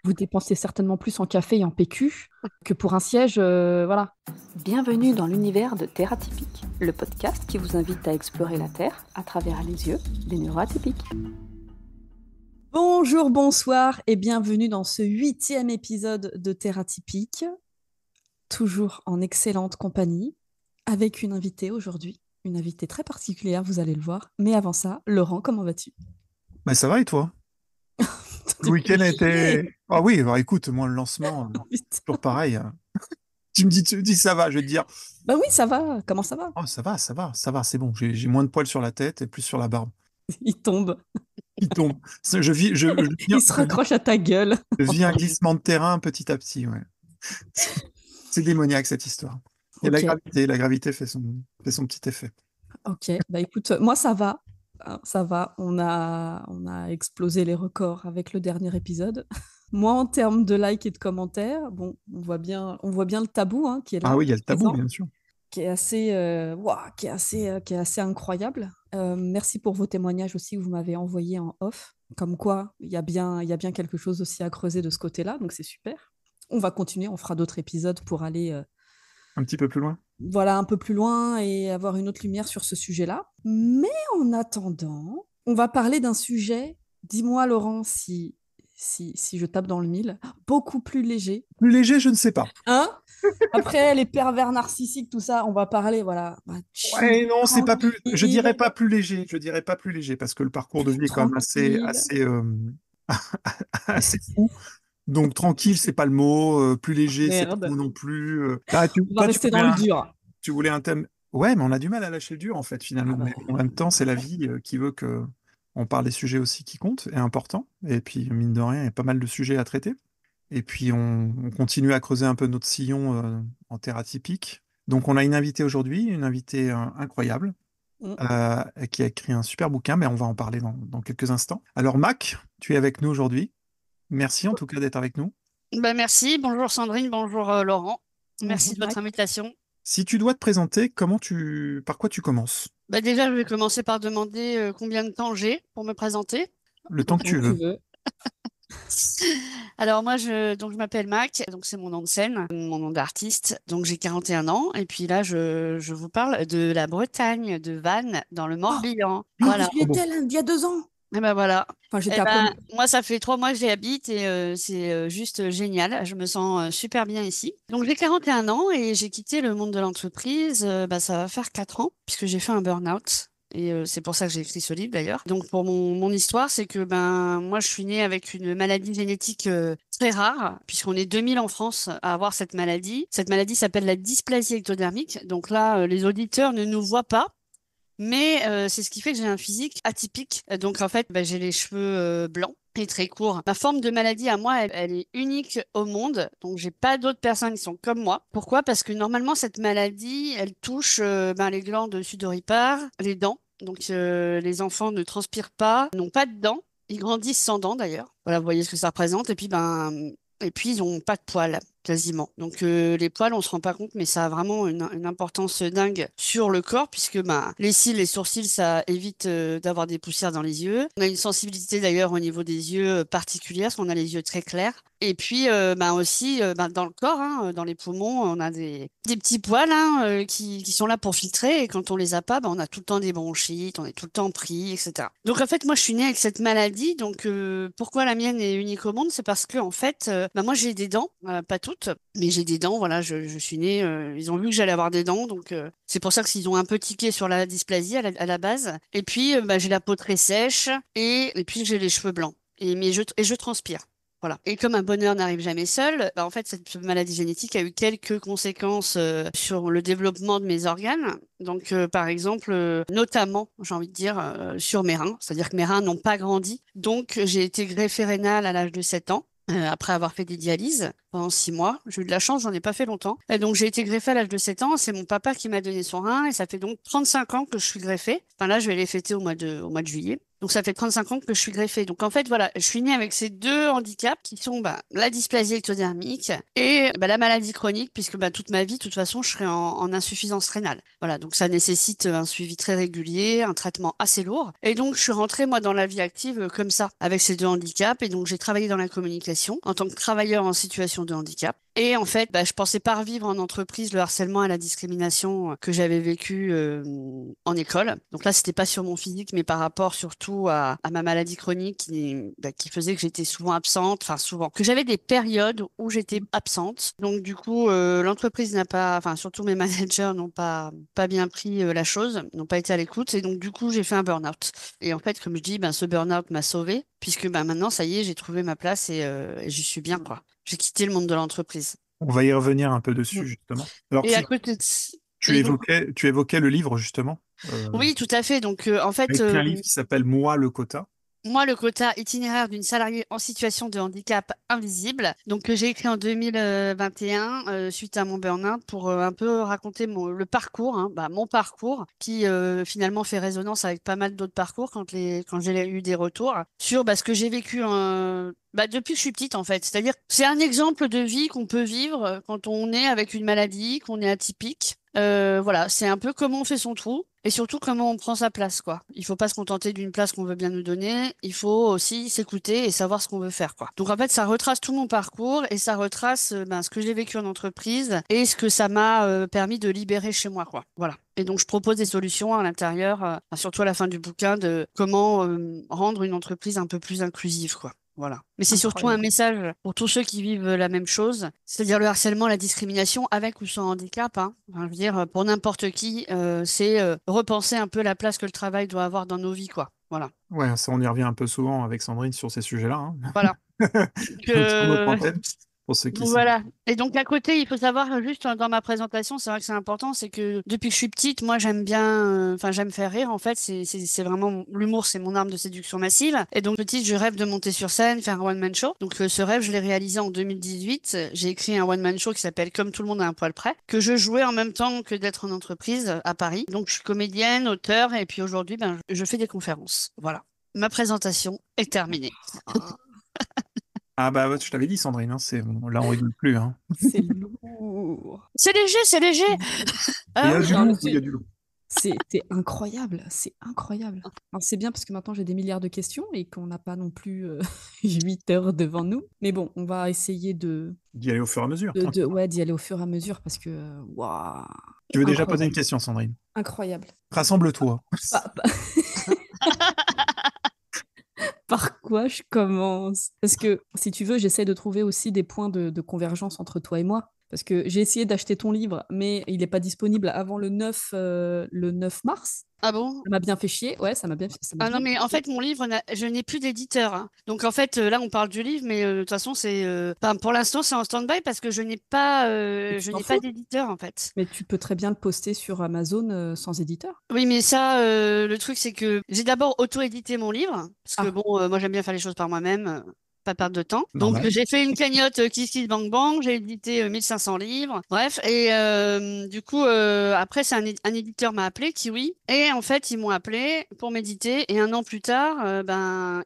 Vous dépensez certainement plus en café et en PQ que pour un siège, voilà. Bienvenue dans l'univers de Terre Atypique, le podcast qui vous invite à explorer la Terre à travers les yeux des neuroatypiques. Bonjour, bonsoir et bienvenue dans ce 8e épisode de Terre Atypique, toujours en excellente compagnie, avec une invitée aujourd'hui, une invitée très particulière, vous allez le voir. Mais avant ça, Laurent, comment vas-tu? Bah ça va et toi? Le Tu me fais week-end a chier. été... Ah oui, bah écoute, moi le lancement, toujours Putain. pareil. Tu me dis ça va, je vais te dire, Bah oui, ça va, comment ça va? oh ça va, ça va, ça va, c'est bon. J'ai moins de poils sur la tête et plus sur la barbe. Il tombe, Il tombe. Je vis, il se raccroche à ta gueule. je vis un glissement de terrain petit à petit, ouais. C'est démoniaque cette histoire. Et Ok, la gravité fait son petit effet. ok. Bah écoute, moi ça va. Ça va. On a explosé les records avec le dernier épisode. Moi, en termes de likes et de commentaires, bon, on voit bien le tabou hein, qui est Ah là, oui, il y a le tabou, présent, bien sûr. qui est assez, ouah, qui est assez incroyable. Merci pour vos témoignages aussi que vous m'avez envoyés en off. Comme quoi, il y a bien quelque chose aussi à creuser de ce côté-là, donc c'est super. On va continuer, on fera d'autres épisodes pour aller Un petit peu plus loin. voilà, un peu plus loin et avoir une autre lumière sur ce sujet-là. Mais en attendant, on va parler d'un sujet, dis-moi Laurent si je tape dans le mille, beaucoup plus léger. Plus léger, je ne sais pas. Hein? Après, les pervers narcissiques, tout ça, on va parler, voilà, chill, Ouais, non, c'est pas plus. Je dirais tranquille, pas plus léger. Je dirais pas plus léger parce que le parcours de vie est quand même assez, tranquille. assez, assez fou. Donc tranquille, c'est pas le mot. Plus léger, c'est pas le Merde. mot non plus. Là, tu, On va toi, tu rester voulais dans le un, dur. tu voulais un thème. Ouais, mais on a du mal à lâcher le dur en fait Ah finalement. bah, Mais en même temps, c'est la vie qui veut que on parle des sujets aussi qui comptent et importants. Et puis mine de rien, il y a pas mal de sujets à traiter. Et puis on continue à creuser un peu notre sillon en terre atypique. Donc on a une invitée aujourd'hui, une invitée incroyable mm, qui a écrit un super bouquin, mais on va en parler dans quelques instants. Alors Mac, tu es avec nous aujourd'hui. Merci en tout cas d'être avec nous. Bah, merci, bonjour Sandrine, bonjour Laurent. Merci bonjour de votre Mac. invitation. Si tu dois te présenter, par quoi tu commences? Bah, déjà, je vais commencer par demander combien de temps j'ai pour me présenter. Le temps que Autant tu que tu veux. veux. Alors moi, je m'appelle Mac, donc c'est mon nom de scène, mon nom d'artiste. Donc j'ai 41 ans et puis là, je vous parle de la Bretagne, de Vannes, dans le Oh, Morbihan. mais Voilà. j'y Oh bon. étais là, il y a 2 ans. Et ben voilà. Enfin, Eh j'étais à ben, peine. moi, ça fait 3 mois que j'y habite et c'est juste génial. Je me sens super bien ici. Donc, j'ai 41 ans et j'ai quitté le monde de l'entreprise. Bah, ça va faire 4 ans puisque j'ai fait un burn-out. Et c'est pour ça que j'ai écrit ce livre d'ailleurs. Donc, pour mon histoire, c'est que ben moi, je suis née avec une maladie génétique très rare, puisqu'on est 2000 en France à avoir cette maladie. Cette maladie s'appelle la dysplasie ectodermique. Donc là, les auditeurs ne nous voient pas. Mais c'est ce qui fait que j'ai un physique atypique. Donc en fait, bah, j'ai les cheveux blancs et très courts. Ma forme de maladie à moi, elle est unique au monde. Donc j'ai pas d'autres personnes qui sont comme moi. Pourquoi? Parce que normalement, cette maladie, elle touche ben, les glandes sudoripares, les dents. Donc les enfants ne transpirent pas, n'ont pas de dents. Ils grandissent sans dents d'ailleurs. Voilà, vous voyez ce que ça représente. Et puis ils ont pas de poils quasiment. Donc les poils, on se rend pas compte, mais ça a vraiment une importance dingue sur le corps, puisque ben, les cils, les sourcils, ça évite d'avoir des poussières dans les yeux. On a une sensibilité d'ailleurs au niveau des yeux particulière, parce qu'on a les yeux très clairs. Et puis ben aussi ben, dans le corps, hein, dans les poumons, on a des petits poils hein, qui sont là pour filtrer, et quand on les a pas, ben, on a tout le temps des bronchites, on est tout le temps pris, etc. Donc en fait, moi je suis née avec cette maladie, donc pourquoi la mienne est unique au monde? C'est parce que en fait, ben, moi j'ai des dents, pas toutes, mais j'ai des dents, voilà, je suis née, ils ont vu que j'allais avoir des dents, donc c'est pour ça qu'ils ont un peu tiqué sur la dysplasie à la base. Et puis bah, j'ai la peau très sèche et puis j'ai les cheveux blancs et je transpire. Voilà. Et comme un bonheur n'arrive jamais seul, bah, en fait, cette maladie génétique a eu quelques conséquences sur le développement de mes organes. Donc, par exemple, notamment, j'ai envie de dire, sur mes reins. C'est-à-dire que mes reins n'ont pas grandi. Donc, j'ai été greffée rénale à l'âge de 7 ans. Après avoir fait des dialyses pendant 6 mois. J'ai eu de la chance, j'en ai pas fait longtemps. Et donc j'ai été greffée à l'âge de 7 ans. C'est mon papa qui m'a donné son rein et ça fait donc 35 ans que je suis greffée. Enfin là, je vais les fêter au mois de juillet. Donc, ça fait 35 ans que je suis greffée. Donc, en fait, voilà, je suis née avec ces deux handicaps qui sont la dysplasie ectodermique et la maladie chronique, puisque toute ma vie, de toute façon, je serai en insuffisance rénale. Voilà, donc ça nécessite un suivi très régulier, un traitement assez lourd. Et donc, je suis rentrée, moi, dans la vie active comme ça, avec ces deux handicaps. Et donc, j'ai travaillé dans la communication en tant que travailleur en situation de handicap. Et en fait, je pensais pas revivre en entreprise le harcèlement et la discrimination que j'avais vécu en école. Donc là, c'était pas sur mon physique, mais par rapport surtout à ma maladie chronique qui faisait que j'étais souvent absente, enfin souvent, que j'avais des périodes où j'étais absente. Donc du coup, l'entreprise n'a pas, enfin surtout mes managers n'ont pas bien pris la chose, n'ont pas été à l'écoute. Et donc du coup, j'ai fait un burn-out. Et en fait, comme je dis, ce burn-out m'a sauvée, puisque maintenant, ça y est, j'ai trouvé ma place et j'y suis bien, quoi. J'ai quitté le monde de l'entreprise. On va y revenir un peu Mm. dessus, justement. Alors, Et à côté de... tu et donc, évoquais le livre, justement. oui, tout à fait. Donc, en Tu as fait, écrit un livre qui s'appelle Moi, le quota. moi, le quota itinéraire d'une salariée en situation de handicap invisible, donc que j'ai écrit en 2021 suite à mon burn-out pour un peu raconter le parcours, hein, mon parcours, qui finalement fait résonance avec pas mal d'autres parcours quand j'ai eu des retours sur ce que j'ai vécu depuis que je suis petite en fait. C'est-à-dire, c'est un exemple de vie qu'on peut vivre quand on est avec une maladie, qu'on est atypique. Voilà, c'est un peu comment on fait son trou et surtout comment on prend sa place, quoi. Il faut pas se contenter d'une place qu'on veut bien nous donner, il faut aussi s'écouter et savoir ce qu'on veut faire, quoi. Donc en fait, ça retrace tout mon parcours et ça retrace ce que j'ai vécu en entreprise et ce que ça m'a permis de libérer chez moi, quoi. Voilà. Et donc je propose des solutions à l'intérieur, surtout à la fin du bouquin, de comment rendre une entreprise un peu plus inclusive, quoi. Voilà. Mais c'est surtout un Incroyable. message pour tous ceux qui vivent la même chose, c'est-à-dire le harcèlement, la discrimination, avec ou sans handicap, hein. Enfin, je veux dire, pour n'importe qui, c'est repenser un peu la place que le travail doit avoir dans nos vies, quoi. Voilà. Ouais, ça, on y revient un peu souvent avec Sandrine sur ces sujets-là, hein. Voilà. Donc, Sur notre antenne, pour ceux qui donc sont. voilà. Et donc à côté, il faut savoir juste dans ma présentation, c'est vrai que c'est important, c'est que depuis que je suis petite, moi j'aime bien, j'aime faire rire. En fait, c'est vraiment l'humour, c'est mon arme de séduction massive. Et donc petite, je rêve de monter sur scène, faire un one man show. Donc ce rêve, je l'ai réalisé en 2018. J'ai écrit un one man show qui s'appelle Comme tout le monde à un poil près, que je jouais en même temps que d'être en entreprise à Paris. Donc je suis comédienne, auteure, et puis aujourd'hui, je fais des conférences. Voilà. Ma présentation est terminée. Ah, Ah bah ouais, je t'avais dit, Sandrine, hein, là on rigole plus, hein. c'est lourd. C'est léger, c'est léger. Il y Ah a oui. du Non, mais lourd, il y a du lourd. c'est incroyable, c'est incroyable. Alors c'est bien parce que maintenant j'ai des milliards de questions et qu'on n'a pas non plus 8 heures devant nous. Mais bon, on va essayer D'y aller au fur et à mesure, tranquille. ouais, d'y aller au fur et à mesure parce que, waouh, Tu veux déjà poser une incroyable, question, Sandrine? incroyable. Rassemble-toi. Par quoi je commence? Parce que si tu veux, j'essaie de trouver aussi des points de convergence entre toi et moi. Parce que j'ai essayé d'acheter ton livre, mais il n'est pas disponible avant le 9 mars. Ah bon? Ça m'a bien fait chier. Ouais, ça m'a Ah non, bien mais fait en chier. fait, mon livre, je n'ai plus d'éditeur, hein. Donc en fait, là, on parle du livre, mais de toute façon, pour l'instant, c'est en stand-by parce que Et je tu t'en n'ai pas fous? d'éditeur, en fait. Mais tu peux très bien le poster sur Amazon sans éditeur. Oui, mais ça, le truc, c'est que j'ai d'abord auto-édité mon livre, parce que Ah, bon, moi, j'aime bien faire les choses par moi-même, pas perdre de temps. Donc, Normal. j'ai fait une cagnotte Kiss Kiss Bang Bang, j'ai édité 1500 livres, bref. Et du coup, après, un éditeur m'a appelé, Kiwi, et en fait, ils m'ont appelé pour m'éditer, et un an plus tard,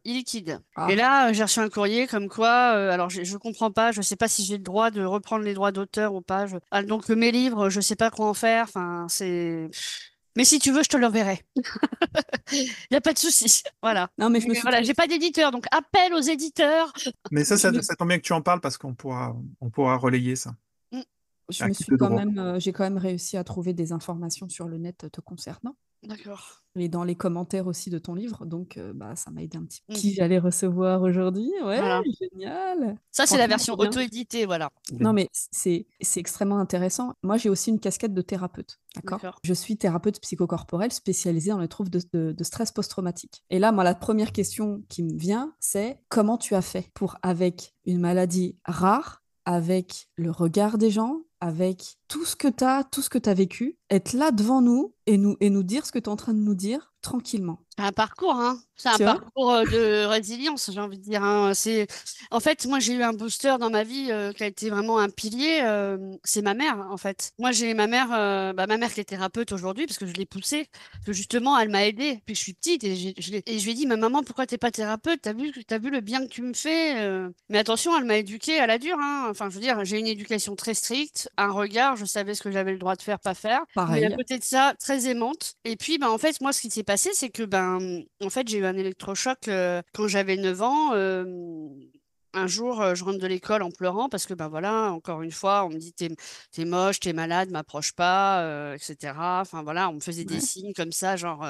ils liquident. Et ah. là, j'ai reçu un courrier comme quoi, alors je comprends pas, je sais pas si j'ai le droit de reprendre les droits d'auteur ou pas. Donc, mes livres, je sais pas quoi en faire, enfin, c'est... Mais si tu veux, je te l'enverrai. Il n'y a pas de souci. Voilà. Non, mais Mais voilà, j'ai pas d'éditeur, donc appel aux éditeurs. Mais ça, je ça, me, ça tombe bien que tu en parles parce on pourra relayer ça. Mm, je À me qui suis de quand droit. même, j'ai quand même réussi à trouver des informations sur le net te concernant. d'accord. Et dans les commentaires aussi de ton livre. Donc, ça m'a aidé un petit peu. Mm, Qui j'allais recevoir aujourd'hui? Ouais, voilà. génial. Ça, c'est la Franchement, version trop bien. auto-éditée, voilà. Non, mais c'est extrêmement intéressant. Moi, j'ai aussi une casquette de thérapeute, d'accord? D'accord. Je suis thérapeute psychocorporelle spécialisée dans les troubles de stress post-traumatique. Et là, moi, la première question qui me vient, c'est comment tu as fait pour, avec une maladie rare, avec le regard des gens, avec tout ce que tu as, tout ce que tu as vécu, être là devant nous et nous dire ce que tu es en train de nous dire tranquillement. C'est un parcours, hein. C'est un Tu vois? parcours de résilience, j'ai envie de dire, hein. En fait, moi, j'ai eu un booster dans ma vie qui a été vraiment un pilier. C'est ma mère, en fait. Moi, j'ai ma mère qui est thérapeute aujourd'hui parce que je l'ai poussée. Parce que justement, elle m'a aidée depuis que je suis petite et je lui ai dit, mais maman, pourquoi t'es pas thérapeute? T'as vu le bien que tu me fais? Mais attention, elle m'a éduquée à la dure, hein. Enfin, je veux dire, j'ai une éducation très stricte, un regard, je savais ce que j'avais le droit de faire, pas faire. Mais à Pareil. côté de ça, très aimante. Et puis, en fait, moi, ce qui s'est passé, c'est que, en fait, j'ai eu un électrochoc quand j'avais 9 ans. Un jour, je rentre de l'école en pleurant parce que, voilà, encore une fois, on me dit, t'es moche, t'es malade, m'approche pas, etc. Enfin, voilà, on me faisait des Ouais. signes comme ça, genre,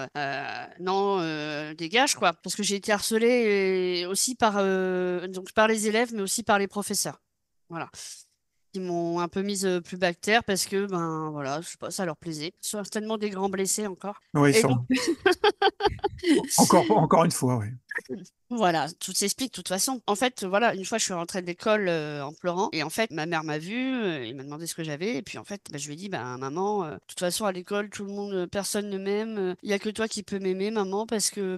non, dégage, quoi. Parce que j'ai été harcelée aussi donc par les élèves, mais aussi par les professeurs. Voilà qui m'ont un peu mise plus bactère parce que, voilà, je sais pas, ça leur plaisait. Certainement des grands blessés encore. Oui, Et donc, sûrement. Encore une fois, oui. voilà, tout s'explique de toute façon. En fait, voilà, une fois, je suis rentrée de l'école en pleurant. Et en fait, ma mère m'a vue, et m'a demandé ce que j'avais. Et puis, en fait, je lui ai dit, maman, de toute façon, à l'école, tout le monde, personne ne m'aime. Il y a que toi qui peux m'aimer, maman, parce que,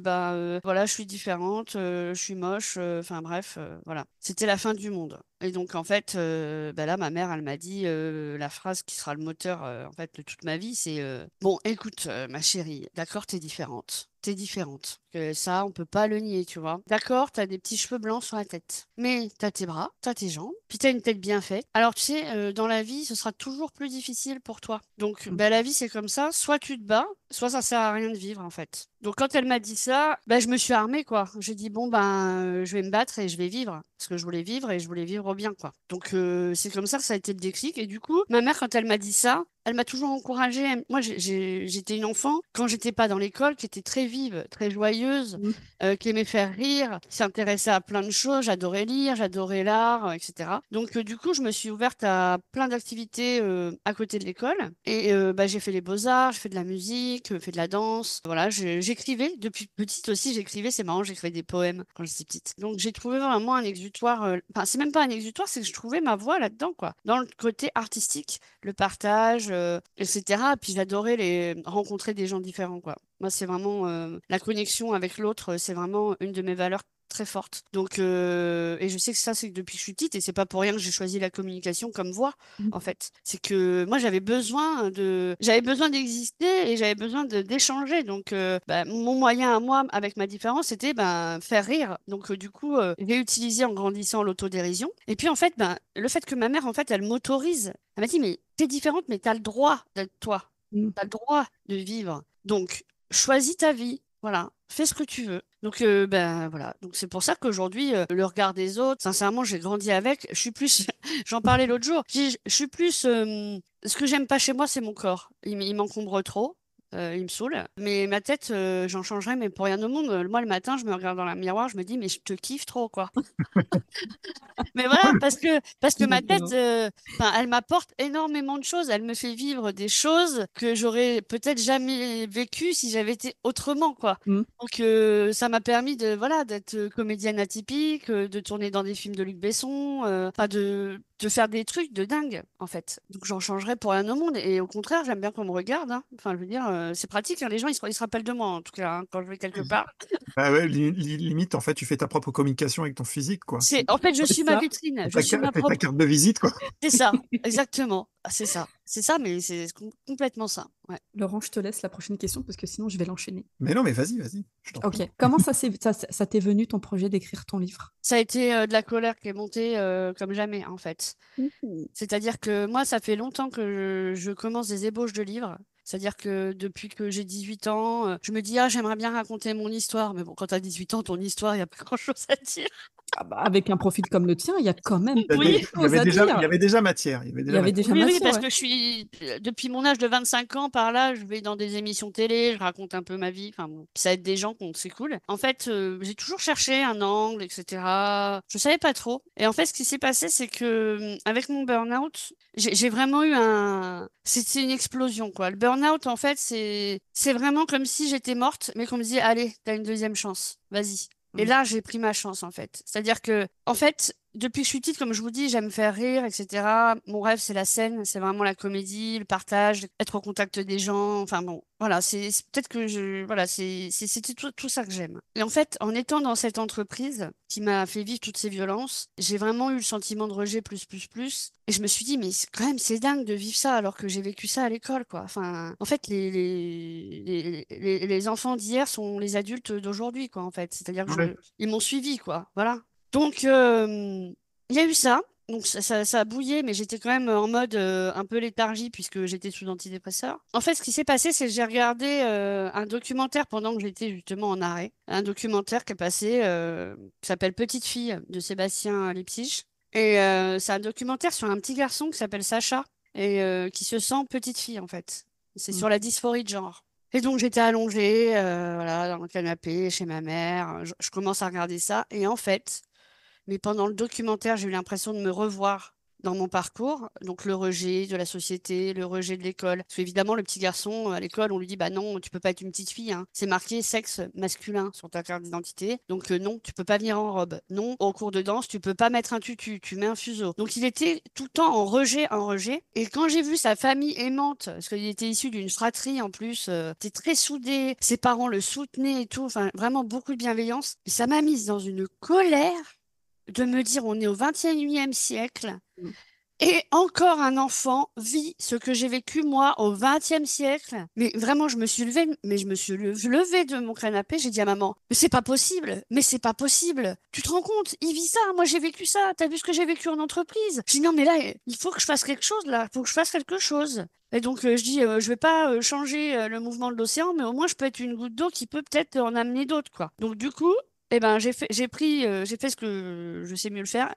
voilà, je suis différente, je suis moche. Enfin, bref, voilà. C'était la fin du monde. Et donc, en fait, là, ma mère, elle m'a dit la phrase qui sera le moteur, en fait, de toute ma vie, c'est bon, écoute, ma chérie, d'accord, t'es différente. T'es différente. Que ça, on peut pas le nier, tu vois. D'accord, t'as des petits cheveux blancs sur la tête. Mais t'as tes bras, t'as tes jambes, puis t'as une tête bien faite. Alors, tu sais, dans la vie, ce sera toujours plus difficile pour toi. Donc, Mm. la vie, c'est comme ça. Soit tu te bats, soit ça sert à rien de vivre, en fait. Donc, quand elle m'a dit ça, je me suis armée, quoi. J'ai dit, bon, je vais me battre et je vais vivre. Parce que je voulais vivre et je voulais vivre bien, quoi. Donc, c'est comme ça a été le déclic. Et du coup, ma mère, quand elle m'a dit ça, elle m'a toujours encouragée. Moi, j'étais une enfant, quand j'étais pas dans l'école, qui était très vive, très joyeuse, Mm. qui aimait faire rire, qui s'intéressait à plein de choses. J'adorais lire, j'adorais l'art, etc. Donc, du coup, je me suis ouverte à plein d'activités à côté de l'école. Et j'ai fait les beaux-arts, j'ai fait de la musique, fait de la danse. Voilà, j'écrivais. Depuis petite aussi, j'écrivais. C'est marrant, j'écrivais des poèmes quand j'étais petite. Donc, j'ai trouvé vraiment un exutoire. Enfin, c'est même pas un exutoire, c'est que je trouvais ma voix là-dedans, quoi. Dans le côté artistique, le partage, etc. Puis j'adorais rencontrer des gens différents, quoi. Moi, c'est vraiment la connexion avec l'autre, c'est vraiment une de mes valeurs très fortes. Donc, et je sais que ça, c'est que depuis que je suis petite, et c'est pas pour rien que j'ai choisi la communication comme voie, Mm. en fait. C'est que moi, j'avais besoin d'exister et j'avais besoin d'échanger. Donc, mon moyen à moi, avec ma différence, c'était faire rire. Donc, du coup, j'ai utilisé en grandissant l'autodérision. Et puis, en fait, le fait que ma mère, en fait, elle m'autorise. Elle m'a dit, mais t'es différente, mais t'as le droit d'être toi. Mm. T'as le droit de vivre. Donc, choisis ta vie. Voilà, fais ce que tu veux. Donc, voilà. Donc, c'est pour ça qu'aujourd'hui, le regard des autres, sincèrement, j'ai grandi avec. Je suis plus, j'en parlais l'autre jour. Je suis plus, ce que j'aime pas chez moi, c'est mon corps. Il m'encombre trop. Il me saoule. Mais ma tête, j'en changerais, mais pour rien au monde. Moi, le matin, je me regarde dans le miroir, je me dis, mais je te kiffe trop, quoi. Mais voilà, parce que ma tête, Exactement. elle m'apporte énormément de choses. Elle me fait vivre des choses que j'aurais peut-être jamais vécues si j'avais été autrement, quoi. Mm. Donc, ça m'a permis voilà, d'être comédienne atypique, de tourner dans des films de Luc Besson, enfin, de faire des trucs de dingue, en fait. Donc, j'en changerais pour rien au monde. Et au contraire, j'aime bien qu'on me regarde, hein. Enfin, je veux dire, c'est pratique, hein. Les gens, ils se rappellent de moi, en tout cas, hein, quand je vais quelque part. Bah ouais, limite, en fait, tu fais ta propre communication avec ton physique, quoi. En fait, je C'est suis ma ça. vitrine. C'est Je suis ma ta propre. carte de visite, quoi. C'est ça, exactement. Ah, c'est ça. C'est ça, mais c'est complètement ça. Ouais. Laurent, je te laisse la prochaine question parce que sinon je vais l'enchaîner. Mais non, mais vas-y, je t'en prie. Ok. Comment ça t'est venu ton projet d'écrire ton livre? Ça a été de la colère qui est montée comme jamais, en fait. Ouh. C'est-à-dire que moi, ça fait longtemps que je commence des ébauches de livres. C'est-à-dire que depuis que j'ai 18 ans, je me dis, ah, j'aimerais bien raconter mon histoire. Mais bon, quand tu as 18 ans, ton histoire, il n'y a pas grand-chose à dire. Ah bah, avec un profil comme le tien, il y a quand même plein de Oui, choses à Il y dire. avait déjà matière. Il y avait Il y déjà avait matière. déjà oui, matière, parce ouais. que je suis, depuis mon âge de 25 ans, par là, je vais dans des émissions télé, je raconte un peu ma vie, enfin bon, ça aide des gens, donc c'est cool. En fait, j'ai toujours cherché un angle, etc. Je savais pas trop. Et en fait, ce qui s'est passé, c'est que avec mon burn-out, j'ai vraiment eu c'était une explosion, quoi. Le burn-out, en fait, c'est vraiment comme si j'étais morte, mais qu'on me disait, allez, t'as une deuxième chance, vas-y. Et Mm. là, j'ai pris ma chance, en fait. C'est-à-dire que, en fait, depuis que je suis petite, comme je vous dis, j'aime faire rire, etc. Mon rêve, c'est la scène, c'est vraiment la comédie, le partage, être au contact des gens. Enfin bon, voilà, c'est peut-être que voilà, c'était tout ça que j'aime. Et en fait, en étant dans cette entreprise qui m'a fait vivre toutes ces violences, j'ai vraiment eu le sentiment de rejet plus, plus, plus. Et je me suis dit, mais quand même, c'est dingue de vivre ça alors que j'ai vécu ça à l'école, quoi. Enfin, en fait, les enfants d'hier sont les adultes d'aujourd'hui, quoi, en fait. C'est-à-dire que Ouais. ils m'ont suivi, quoi. Voilà. Donc, il y a eu ça. Donc, ça a bouillé, mais j'étais quand même en mode un peu léthargie puisque j'étais sous antidépresseur. En fait, ce qui s'est passé, c'est que j'ai regardé un documentaire pendant que j'étais justement en arrêt. Un documentaire qui est passé, qui s'appelle Petite fille de Sébastien Lipsich. Et c'est un documentaire sur un petit garçon qui s'appelle Sacha et qui se sent petite fille, en fait. C'est Mm. sur la dysphorie de genre. Et donc, j'étais allongée, voilà, dans le canapé chez ma mère. Je commence à regarder ça. Et en fait, mais pendant le documentaire, j'ai eu l'impression de me revoir dans mon parcours. Donc le rejet de la société, le rejet de l'école. Parce qu'évidemment, le petit garçon, à l'école, on lui dit, bah non, tu peux pas être une petite fille, hein. C'est marqué sexe masculin sur ta carte d'identité. Donc non, tu peux pas venir en robe. Non, au cours de danse, tu peux pas mettre un tutu, tu mets un fuseau. Donc il était tout le temps en rejet, en rejet. Et quand j'ai vu sa famille aimante, parce qu'il était issu d'une fratrie en plus, était très soudé, ses parents le soutenaient et tout, enfin vraiment beaucoup de bienveillance. Et ça m'a mise dans une colère de me dire on est au 21e siècle Mm. et encore un enfant vit ce que j'ai vécu moi au 20e siècle. Mais vraiment, je me suis levée, mais je me suis levée de mon canapé, j'ai dit à maman, mais c'est pas possible, mais c'est pas possible. Tu te rends compte, il vit ça, moi j'ai vécu ça, t'as vu ce que j'ai vécu en entreprise? Je dis non mais là, il faut que je fasse quelque chose là, il faut que je fasse quelque chose. Et donc je dis, je vais pas changer le mouvement de l'océan, mais au moins je peux être une goutte d'eau qui peut peut-être en amener d'autres, quoi. Donc du coup, eh ben, j'ai fait ce que je sais mieux faire,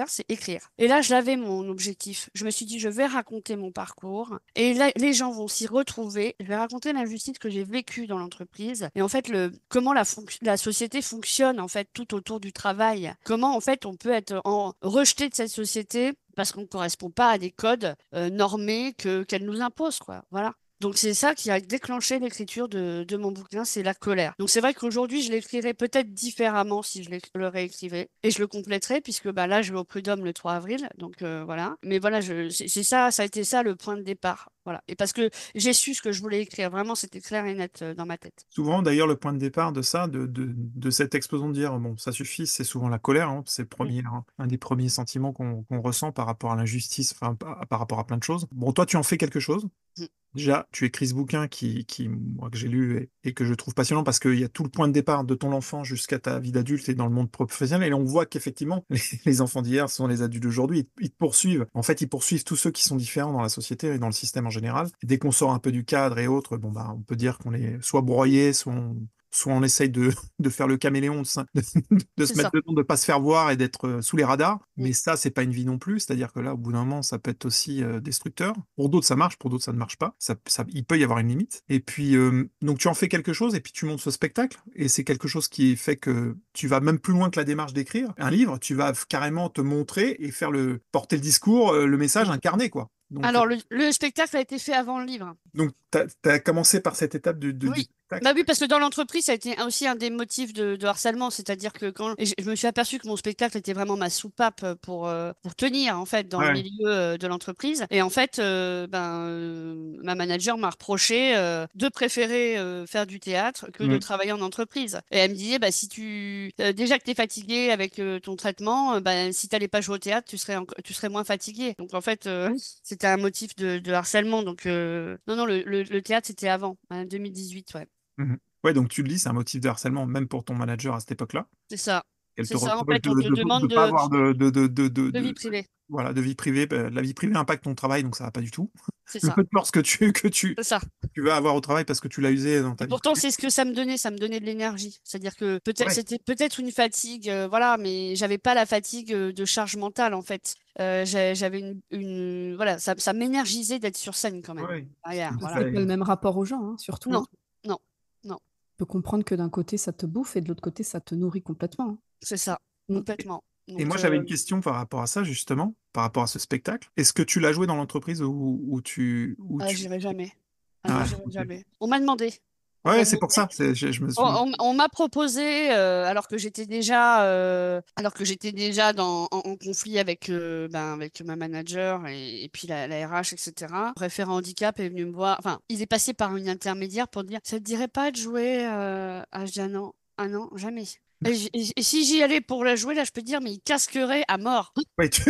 c'est écrire. Et là, je l'avais mon objectif. Je me suis dit, je vais raconter mon parcours. Et là, les gens vont s'y retrouver. Je vais raconter l'injustice que j'ai vécue dans l'entreprise. Et en fait, comment la société fonctionne, en fait, tout autour du travail. Comment, en fait, on peut être rejeté de cette société parce qu'on ne correspond pas à des codes normés qu'elle nous impose, quoi. Voilà. Donc c'est ça qui a déclenché l'écriture de mon bouquin, c'est la colère. Donc c'est vrai qu'aujourd'hui je l'écrirais peut-être différemment si le réécrivais et je le compléterais puisque bah, là je vais au Prud'homme le 3 avril, donc voilà. Mais voilà, c'est ça, ça a été ça le point de départ. Voilà. Et parce que j'ai su ce que je voulais écrire, vraiment c'était clair et net dans ma tête. Souvent, d'ailleurs, le point de départ de ça, de cette explosion de dire, bon, ça suffit, c'est souvent la colère, hein, c'est le Mm. premier, hein, un des premiers sentiments qu'on ressent par rapport à l'injustice, enfin, par rapport à plein de choses. Bon, toi, tu en fais quelque chose. Mm. Déjà, tu écris ce bouquin moi, que j'ai lu et que je trouve passionnant parce qu'il y a tout le point de départ de ton enfant jusqu'à ta vie d'adulte et dans le monde professionnel. Et on voit qu'effectivement, les enfants d'hier sont les adultes d'aujourd'hui. Ils te poursuivent. En fait, ils poursuivent tous ceux qui sont différents dans la société et dans le système en général. Et dès qu'on sort un peu du cadre et autres, bon, bah, on peut dire qu'on est soit broyé, soit on essaye de faire le caméléon, de C'est se mettre ça. dedans, de pas se faire voir et d'être sous les radars. Mm. Mais ça, c'est pas une vie non plus. C'est-à-dire que là, au bout d'un moment, ça peut être aussi destructeur. Pour d'autres, ça marche, pour d'autres, ça ne marche pas. Il peut y avoir une limite. Et puis, donc, tu en fais quelque chose et puis tu montes ce spectacle. Et c'est quelque chose qui fait que tu vas même plus loin que la démarche d'écrire un livre. Tu vas carrément te montrer et porter le discours, le message Mm. incarné, quoi. Donc, Alors le spectacle a été fait avant le livre. t'as commencé par cette étape du Oui. spectacle. Bah oui, parce que dans l'entreprise, ça a été aussi un des motifs de harcèlement. C'est-à-dire que quand et je me suis aperçue que mon spectacle était vraiment ma soupape pour tenir, en fait, dans le Ouais. milieu de l'entreprise. Et en fait, ma manager m'a reproché de préférer faire du théâtre que de Mm. travailler en entreprise. Et elle me disait, bah, si déjà que tu es fatigué avec ton traitement, bah, si tu n'allais pas jouer au théâtre, tu serais moins fatigué. Donc en fait, c'était un motif de harcèlement. Donc non, non, le théâtre, c'était avant, hein, 2018, ouais. Mhm. Ouais, donc tu le dis, c'est un motif de harcèlement, même pour ton manager à cette époque-là. C'est ça. Elle te C'est ça, en reproche fait, on te de demande pas avoir de vie privée. voilà, de vie privée. La vie privée impacte ton travail, donc ça va pas du tout. C'est Le ça. peu de force C'est ça. tu vas avoir au travail parce que tu l'as usé dans ta Et vie pourtant, privée. c'est ce que ça me donnait de l'énergie. C'est-à-dire que peut-être Ouais, c'était peut-être une fatigue, voilà, mais j'avais pas la fatigue de charge mentale en fait. J'avais voilà, ça m'énergisait d'être sur scène quand même. ouais. Derrière, C'est voilà. peut-être pas le même rapport aux gens, hein, surtout. Non, non, non, Tu peux comprendre que d'un côté, ça te bouffe et de l'autre côté, ça te nourrit complètement, hein. c'est ça, Mm. complètement. Et Donc, moi, j'avais une question par rapport à ça, justement, par rapport à ce spectacle. Est-ce que tu l'as joué dans l'entreprise où j'irai jamais. Ah non, Ah, j'irai ok. jamais. On m'a demandé. Ouais, c'est pour ça. Je me suis. On m'a proposé, alors que j'étais déjà en conflit avec ma manager et puis la RH, etc. Le référent handicap est venu me voir. Enfin, il est passé par une intermédiaire pour dire, ça te dirait pas de jouer Je dis ah non, jamais. Et si j'y allais pour la jouer, là, je peux te dire, mais il casquerait à mort. Ouais, tu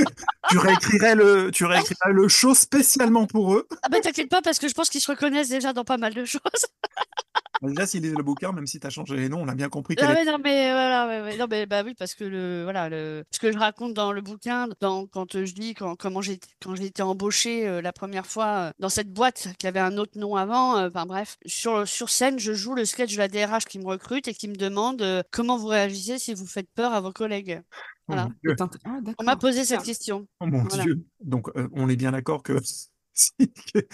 réécrirais le show spécialement pour eux. Ah bah t'inquiète pas, parce que je pense qu'ils se reconnaissent déjà dans pas mal de choses. Déjà, s'ils lisent le bouquin, même si tu as changé les noms, on a bien compris quelle Ah est. ouais, non, mais voilà, ouais, ouais. Non, mais bah oui, parce que ce que je raconte dans le bouquin, quand je dis quand j'ai été embauchée la première fois dans cette boîte qui avait un autre nom avant, enfin bref, sur scène, je joue le sketch de la DRH qui me recrute et qui me demande comment vous réagissez si vous faites peur à vos collègues. Oh mon Voilà. Dieu. Ah, On m'a d'accord. posé cette Bien. question. Oh mon Voilà. Dieu. Donc, on est bien d'accord que, que-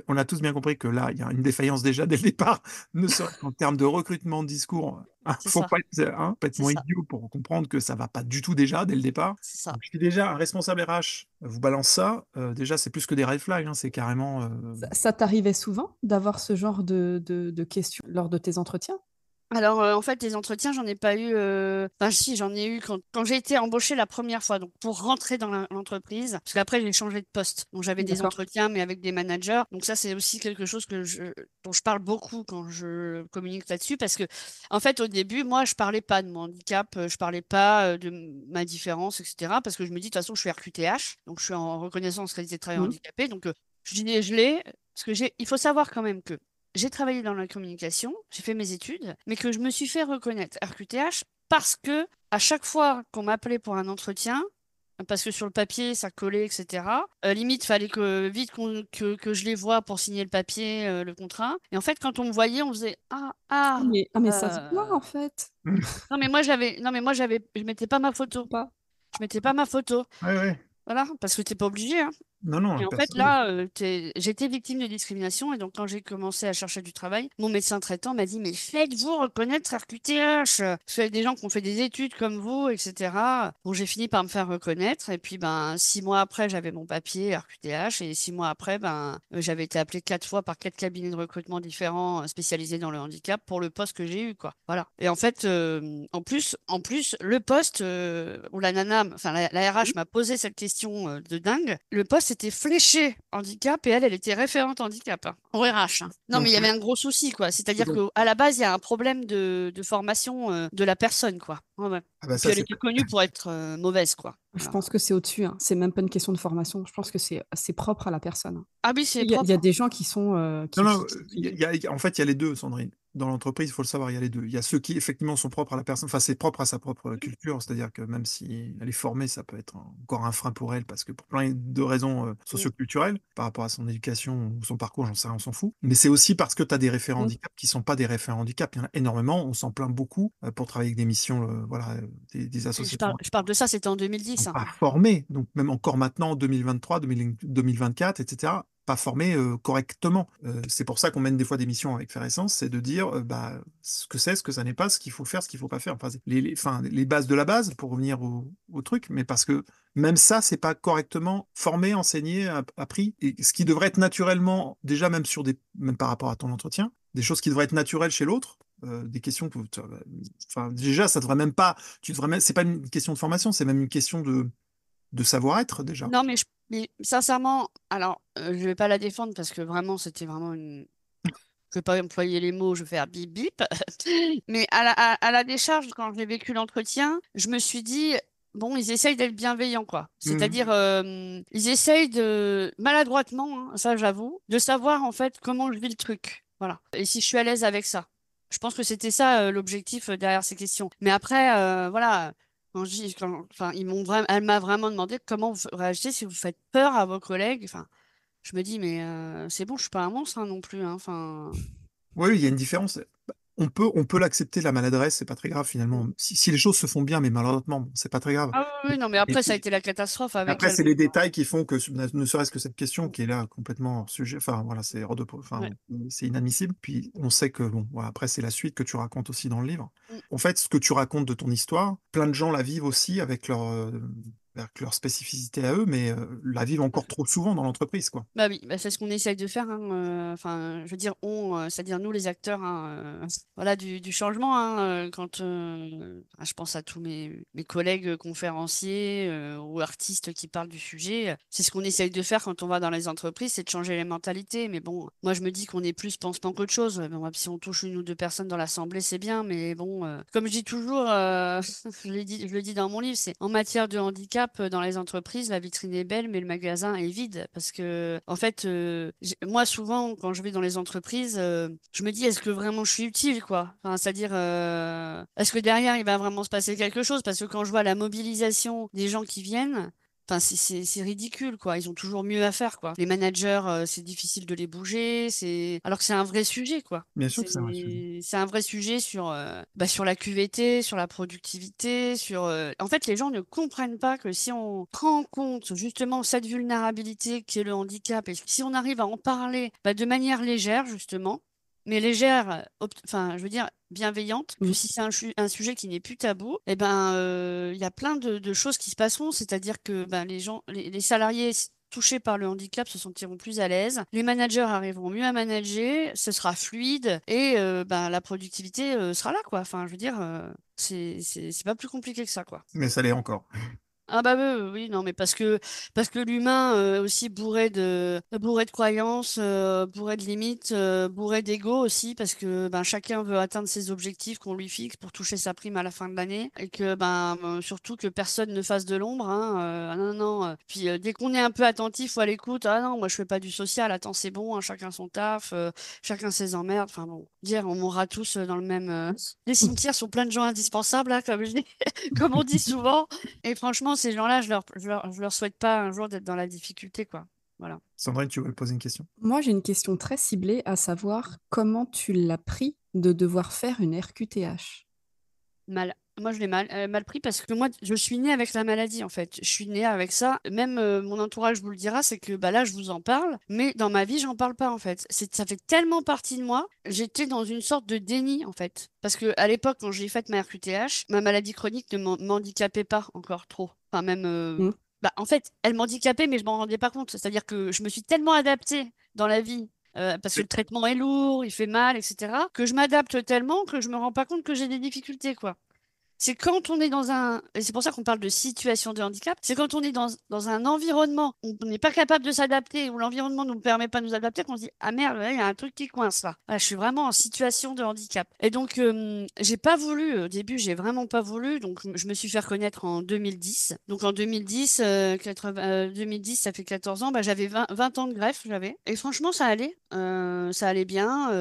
on a tous bien compris que là, il y a une défaillance déjà dès le départ, ne serait-ce qu'en termes de recrutement, de discours. C'est Faut ça. pas être, C'est complètement ça. idiot pour comprendre que ça va pas du tout déjà dès le départ. C'est ça. Donc, si déjà un responsable RH vous balance ça, déjà, c'est plus que des red flags, hein, c'est carrément. Ça t'arrivait souvent d'avoir ce genre de questions lors de tes entretiens? Alors, en fait, les entretiens, j'en ai pas eu. Enfin, si, j'en ai eu quand j'ai été embauchée la première fois, donc pour rentrer dans l'entreprise, parce qu'après, j'ai changé de poste. Donc, j'avais des D'accord. entretiens, mais avec des managers. Donc, ça, c'est aussi quelque chose dont je parle beaucoup quand je communique là-dessus, parce que, en fait, au début, moi, je parlais pas de mon handicap, je parlais pas de ma différence, etc., parce que je me dis, de toute façon, je suis RQTH, donc je suis en reconnaissance qualité de travail Mhm. handicapé. Donc, je l'ai, parce que il faut savoir quand même que j'ai travaillé dans la communication, j'ai fait mes études, mais que je me suis fait reconnaître RQTH parce que à chaque fois qu'on m'appelait pour un entretien, parce que sur le papier ça collait, etc. Limite, fallait que vite que je les voie pour signer le papier, le contrat. Et en fait, quand on me voyait, on faisait Mais ça se voit en fait. non mais moi je mettais pas ma photo, Ou pas? je mettais pas ma photo, Ouais, ouais. voilà, parce que t'es pas obligé, hein. Non, non, Et en fait, personne. là, j'étais victime de discrimination. Et donc, quand j'ai commencé à chercher du travail, mon médecin traitant m'a dit, mais faites-vous reconnaître RQTH. Parce qu'il y a des gens qui ont fait des études comme vous, etc. Bon, j'ai fini par me faire reconnaître. Et puis, ben, 6 mois après, j'avais mon papier RQTH. Et 6 mois après, ben, j'avais été appelée 4 fois par 4 cabinets de recrutement différents spécialisés dans le handicap pour le poste que j'ai eu, quoi. Voilà. Et en fait, en plus, le poste où la nana, enfin, la RH m'a posé cette question de dingue. Le poste était fléché handicap et elle était référente handicap, hein, au RH, hein. Non, mais Donc, il y avait un gros souci, quoi. C'est-à-dire donc, qu'à la base, il y a un problème de formation de la personne, quoi. Ouais, ouais. ah bah Et puis ça, elle c'est. était connue pour être mauvaise, quoi. Je Voilà. pense que c'est au-dessus, hein. C'est même pas une question de formation. Je pense que c'est propre à la personne, hein. Ah oui, c'est Il y a propre. des gens qui sont Non, non, qui- en fait, il y a les deux, Sandrine. Dans l'entreprise, il faut le savoir, il y a les deux. Il y a ceux qui, effectivement, sont propres à la personne, enfin, c'est propre à sa propre culture, c'est-à-dire que même si elle est formée, ça peut être encore un frein pour elle, parce que pour plein de raisons Mm. socioculturelles, par rapport à son éducation ou son parcours, j'en sais rien, on s'en fout. Mais c'est aussi parce que tu as des référents Mm. handicap qui sont pas des référents handicap. Il y en a énormément, on s'en plaint beaucoup pour travailler avec des missions, voilà, des Je associations parle, je parle de ça, c'était en sont 2010, hein. pas formés, donc même encore maintenant, en 2023, 2024, etc., pas formés correctement. C'est pour ça qu'on mène des fois des missions avec Faire Essence, c'est de dire bah, ce que ça n'est pas, ce qu'il faut faire, ce qu'il faut pas faire. Enfin, enfin, les bases de la base, pour revenir au truc, mais parce que même ça, c'est pas correctement formé, enseigné, appris, et ce qui devrait être naturellement, déjà même par rapport à ton entretien, des choses qui devraient être naturelles chez l'autre, des questions que, enfin, déjà, ça devrait même pas c'est pas une question de formation, c'est même une question de savoir-être déjà. Non, mais sincèrement, alors, je vais pas la défendre parce que vraiment, c'était vraiment une. Je vais pas employer les mots, je vais faire bip bip. Mais à la décharge, quand j'ai vécu l'entretien, je me suis dit, bon, ils essayent d'être bienveillants, quoi. Mhm. C'est-à-dire, ils essayent maladroitement, hein, ça j'avoue, de savoir en fait comment je vis le truc. Voilà. Et si je suis à l'aise avec ça. Je pense que c'était ça, l'objectif derrière ces questions. Mais après, voilà. Enfin, elle m'a vraiment demandé comment vous réagissez si vous faites peur à vos collègues. Enfin, je me dis, mais c'est bon, je suis pas un monstre hein, non plus, hein. Enfin, Oui, il y a une différence. On peut l'accepter, la maladresse, c'est pas très grave finalement. Si les choses se font bien, mais maladroitement, bon, c'est pas très grave. ah oui, oui, non, mais Et après, ça a été la catastrophe avec après, elle. c'est les détails qui font que, ne serait-ce que cette question qui est là complètement hors sujet, enfin voilà, c'est enfin, Ouais. c'est inadmissible. Puis on sait que, bon, voilà, après, c'est la suite que tu racontes aussi dans le livre. Mm. En fait, ce que tu racontes de ton histoire, plein de gens la vivent aussi avec avec leur spécificité à eux, mais la vivent encore trop souvent dans l'entreprise, quoi. Bah oui, bah c'est ce qu'on essaye de faire, hein, enfin, je veux dire, c'est-à-dire nous les acteurs, hein, voilà, du changement, hein, je pense à tous mes collègues conférenciers ou artistes qui parlent du sujet, c'est ce qu'on essaye de faire quand on va dans les entreprises, c'est de changer les mentalités. Mais bon, moi je me dis qu'on est plus pansement qu'autre chose. Bon, si on touche une ou deux personnes dans l'assemblée, c'est bien, mais bon, comme je dis toujours, je le dis dans mon livre, c'est en matière de handicap dans les entreprises, la vitrine est belle, mais le magasin est vide. Parce que, en fait, moi, souvent, quand je vais dans les entreprises, je me dis, est-ce que vraiment je suis utile, quoi? Enfin, c'est-à-dire, est-ce que derrière, il va vraiment se passer quelque chose? Parce que quand je vois la mobilisation des gens qui viennent, enfin, c'est ridicule, quoi. Ils ont toujours mieux à faire, quoi. Les managers, c'est difficile de les bouger, alors que c'est un vrai sujet, quoi. Bien sûr C'est que c'est un vrai sujet. c'est un vrai sujet sur la QVT, sur la productivité, en fait, les gens ne comprennent pas que si on prend en compte justement cette vulnérabilité qui est le handicap, et si on arrive à en parler de manière légère, justement, mais légère, enfin, je veux dire, bienveillante, que Mm. si c'est un sujet qui n'est plus tabou, eh ben, il y a plein de choses qui se passeront, c'est-à-dire que ben, les salariés touchés par le handicap se sentiront plus à l'aise, les managers arriveront mieux à manager, ce sera fluide et ben, la productivité sera là, quoi. Enfin, je veux dire, c'est pas plus compliqué que ça, quoi. Mais ça l'est encore. Ah bah oui, oui, oui, non, mais parce que l'humain aussi bourré de croyances, bourré de limites, bourré d'ego aussi, parce que ben chacun veut atteindre ses objectifs qu'on lui fixe pour toucher sa prime à la fin de l'année, et que ben surtout que personne ne fasse de l'ombre, hein, ah non, non. Puis dès qu'on est un peu attentif ou à l'écoute, ah non, moi je fais pas du social, attends c'est bon, hein, chacun son taf, chacun ses emmerdes, enfin bon, dire on mourra tous dans le même. Les cimetières sont pleins de gens indispensables, là, comme on dit souvent. Et franchement, ces gens-là, je leur souhaite pas un jour d'être dans la difficulté, quoi. Voilà. Sandrine, tu voulais poser une question? Moi, j'ai une question très ciblée, à savoir comment tu l'as pris de devoir faire une RQTH? Mal. Moi, je l'ai mal pris parce que moi, je suis née avec la maladie, en fait. Je suis née avec ça. Même mon entourage vous le dira, c'est que bah, là, je vous en parle, mais dans ma vie, j'en parle pas, en fait. Ça fait tellement partie de moi. J'étais dans une sorte de déni, en fait. Parce que à l'époque, quand j'ai fait ma RQTH, ma maladie chronique ne m'handicapait pas encore trop. Enfin, même. Mm. Bah, en fait, elle m'handicapait, mais je m'en rendais pas compte. C'est-à-dire que je me suis tellement adaptée dans la vie parce que Oui. le traitement est lourd, il fait mal, etc., que je m'adapte tellement que je me rends pas compte que j'ai des difficultés, quoi. C'est quand on est et c'est pour ça qu'on parle de situation de handicap, c'est quand on est dans un environnement où on n'est pas capable de s'adapter, où l'environnement ne nous permet pas de nous adapter, qu'on se dit, ah merde, là, il y a un truc qui coince là. Voilà, je suis vraiment en situation de handicap. Et donc, j'ai pas voulu, au début, j'ai vraiment pas voulu, donc je me suis fait reconnaître en 2010. Donc en 2010, 2010, ça fait 14 ans, bah, j'avais 20 ans de greffe, j'avais. Et franchement, ça allait bien.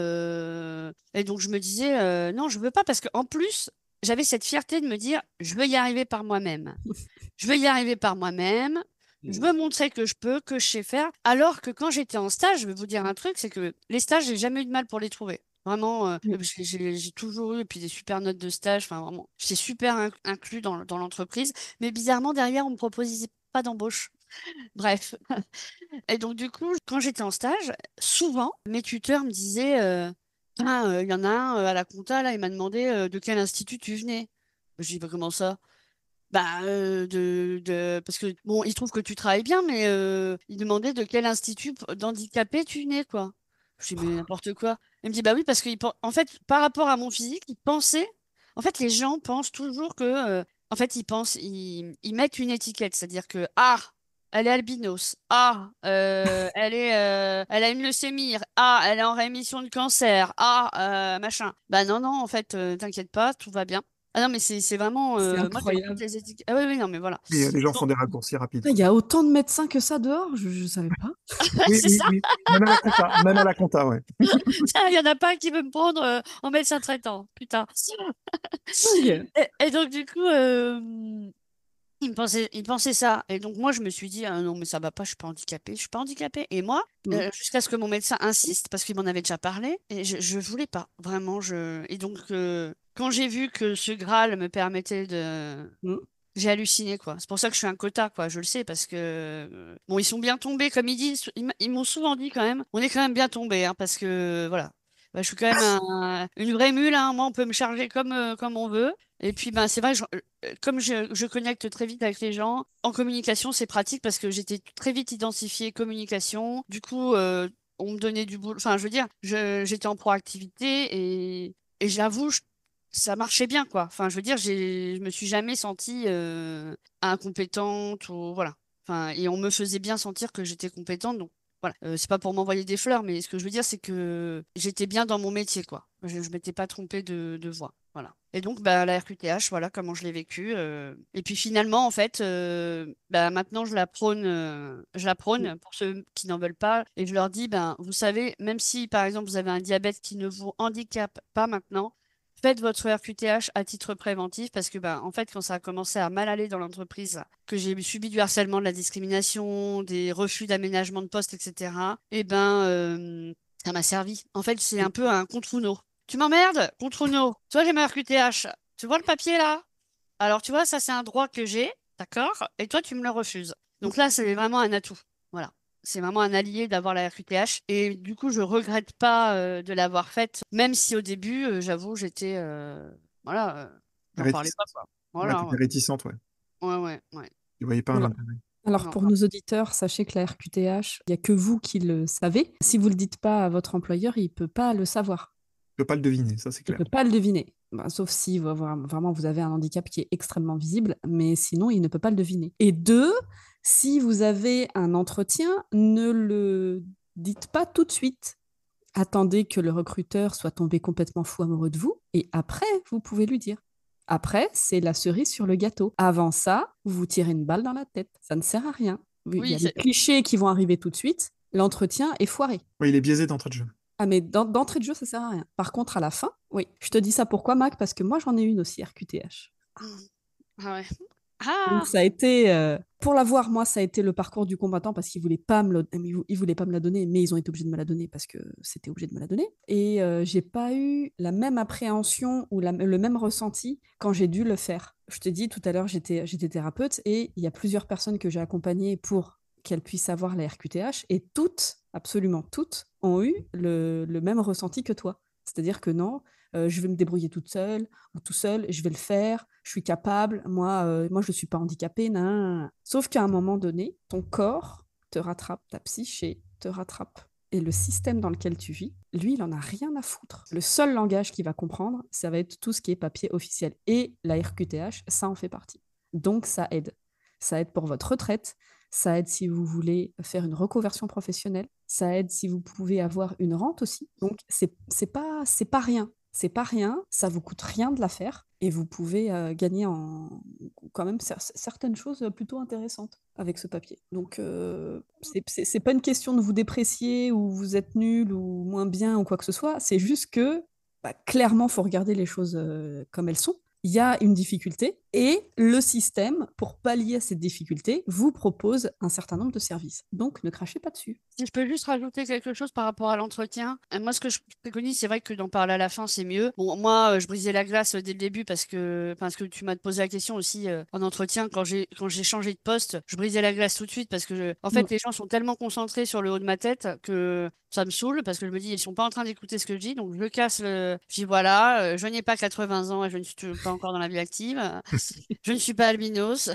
Et donc je me disais, non, je veux pas, parce qu'en plus, j'avais cette fierté de me dire, je veux y arriver par moi-même. Je veux y arriver par moi-même. Je veux montrer que je peux, que je sais faire. Alors que quand j'étais en stage, je vais vous dire un truc, c'est que les stages, j'ai jamais eu de mal pour les trouver. Vraiment, j'ai toujours eu et puis des super notes de stage. Enfin, vraiment, j'étais super inclus dans l'entreprise. Mais bizarrement, derrière, on me proposait pas d'embauche. Bref. Et donc, du coup, quand j'étais en stage, souvent, mes tuteurs me disaient, ah, il y en a un à la compta, là, il m'a demandé de quel institut tu venais. Je dis, bah, comment ça? Bah, parce que, bon, il trouve que tu travailles bien, mais il demandait de quel institut d'handicapé tu venais, quoi. Je dis, mais n'importe quoi. Il me dit, bah oui, parce en fait, par rapport à mon physique, il pensait, en fait, les gens pensent toujours que, en fait, ils mettent une étiquette, c'est-à-dire que, ah, elle est albinos, ah, elle a une leucémie, ah, elle est en rémission de cancer, ah, machin. Bah non, non, en fait, t'inquiète pas, tout va bien. Ah non, mais c'est vraiment. C'est Moi, c'est toutes incroyable. les étiquettes. Ah oui, oui, non, mais voilà. Et les gens Donc, font des raccourcis rapides, Il quoi. y a autant de médecins que ça dehors, je ne savais pas. Oui, c'est oui, ça. oui. Même à la compta, même à la compta, ouais. Il y en a pas un qui veut me prendre en médecin traitant. Putain. Dingue. Et donc, du coup, il pensait ça. Et donc, moi, je me suis dit, ah, non, mais ça va pas, je suis pas handicapée. Je suis pas handicapée. Et moi, Mm. jusqu'à ce que mon médecin insiste, parce qu'il m'en avait déjà parlé, et je voulais pas. Vraiment, Et donc, quand j'ai vu que ce Graal me permettait de. Mm. J'ai halluciné, quoi. C'est pour ça que je suis un quota, quoi. Je le sais, parce que... bon, ils sont bien tombés, comme ils disent. Ils m'ont souvent dit, quand même. On est quand même bien tombés, hein, parce que, voilà. je suis quand même une vraie mule, hein. Moi, on peut me charger comme on veut. Et puis, ben, c'est vrai, comme je connecte très vite avec les gens, en communication, c'est pratique parce que j'étais très vite identifiée communication. Du coup, on me donnait du boulot. Enfin, je veux dire, j'étais en proactivité et j'avoue, ça marchait bien, quoi. Enfin, je veux dire, je me suis jamais sentie incompétente ou voilà. Enfin, et on me faisait bien sentir que j'étais compétente, donc voilà. C'est pas pour m'envoyer des fleurs, mais ce que je veux dire, c'est que j'étais bien dans mon métier, quoi. Je m'étais pas trompée de voie. Voilà. Et donc, bah, la RQTH, voilà comment je l'ai vécu. Et puis finalement, en fait, bah, maintenant, je la prône pour ceux qui n'en veulent pas. Et je leur dis, ben, vous savez, même si, par exemple, vous avez un diabète qui ne vous handicape pas maintenant, faites votre RQTH à titre préventif parce que, ben, en fait, quand ça a commencé à mal aller dans l'entreprise, que j'ai subi du harcèlement, de la discrimination, des refus d'aménagement de poste, etc., et ben, ça m'a servi. En fait, c'est un peu un contre-Uno. Tu m'emmerdes, contre-Uno. Toi, j'ai ma RQTH. Tu vois le papier là? Alors, tu vois, ça, c'est un droit que j'ai, d'accord? Et toi, tu me le refuses. Donc là, c'est vraiment un atout. Voilà. C'est vraiment un allié d'avoir la RQTH. Et du coup, je regrette pas de l'avoir faite, même si au début, j'avoue, j'étais. Voilà, j'en parlais pas, Réticente. quoi. Ouais, Voilà, t'étais ouais. réticente, ouais. Ouais, ouais, ouais. Tu voyais pas Alors, l'intérêt. alors, Non. pour nos auditeurs, sachez que la RQTH, il n'y a que vous qui le savez. Si vous ne le dites pas à votre employeur, il ne peut pas le savoir. Tu peux pas le deviner, ça c'est Il ne clair. peut pas le deviner. Bah, sauf si vraiment vous avez un handicap qui est extrêmement visible, mais sinon, il ne peut pas le deviner. Et deux, si vous avez un entretien, ne le dites pas tout de suite. Attendez que le recruteur soit tombé complètement fou amoureux de vous, et après, vous pouvez lui dire. Après, c'est la cerise sur le gâteau. Avant ça, vous vous tirez une balle dans la tête. Ça ne sert à rien. Il y Oui, a les clichés qui vont arriver tout de suite. L'entretien est foiré. Oui, il est biaisé d'entrée de jeu. Ah, mais d'entrée de jeu, ça sert à rien. Par contre, à la fin, oui. Je te dis ça pourquoi, Mac? Parce que moi, j'en ai une aussi, RQTH. mm. Ah ouais. Donc, Ah! ça a été, pour l'avoir, moi, ça a été le parcours du combattant parce qu'ils voulaient pas me ils voulaient pas me la donner, mais ils ont été obligés de me la donner parce que c'était obligé de me la donner. Et j'ai pas eu la même appréhension ou le même ressenti quand j'ai dû le faire. Je te dis tout à l'heure, j'étais thérapeute et il y a plusieurs personnes que j'ai accompagnées pour qu'elles puissent avoir la RQTH et toutes, absolument toutes, ont eu le même ressenti que toi. C'est-à-dire que non, je vais me débrouiller toute seule ou tout seul, je vais le faire, je suis capable, moi je ne suis pas handicapée. Nan, nan, nan. Sauf qu'à un moment donné, ton corps te rattrape, ta psyché te rattrape. Et le système dans lequel tu vis, lui, il en a rien à foutre. Le seul langage qu'il va comprendre, ça va être tout ce qui est papier officiel. Et la RQTH, ça en fait partie. Donc ça aide. Ça aide pour votre retraite, ça aide si vous voulez faire une reconversion professionnelle, ça aide si vous pouvez avoir une rente aussi. Donc c'est pas rien. C'est pas rien, ça vous coûte rien de la faire et vous pouvez gagner quand même certaines choses plutôt intéressantes avec ce papier. Donc c'est pas une question de vous déprécier ou vous êtes nul ou moins bien ou quoi que ce soit, c'est juste que bah, clairement, il faut regarder les choses comme elles sont. Il y a une difficulté et le système, pour pallier à cette difficulté, vous propose un certain nombre de services. Donc, ne crachez pas dessus. Si je peux juste rajouter quelque chose par rapport à l'entretien, moi ce que je préconise, c'est vrai que d'en parler à la fin, c'est mieux. Bon, moi, je brisais la glace dès le début parce que tu m'as posé la question aussi en entretien quand j'ai changé de poste, je brisais la glace tout de suite parce que en Mm. fait les gens sont tellement concentrés sur le haut de ma tête que ça me saoule parce que je me dis ils sont pas en train d'écouter ce que je dis, donc je le casse. Je dis voilà, je n'ai pas 80 ans et je ne suis pas encore dans la vie active. Je ne suis pas albinos.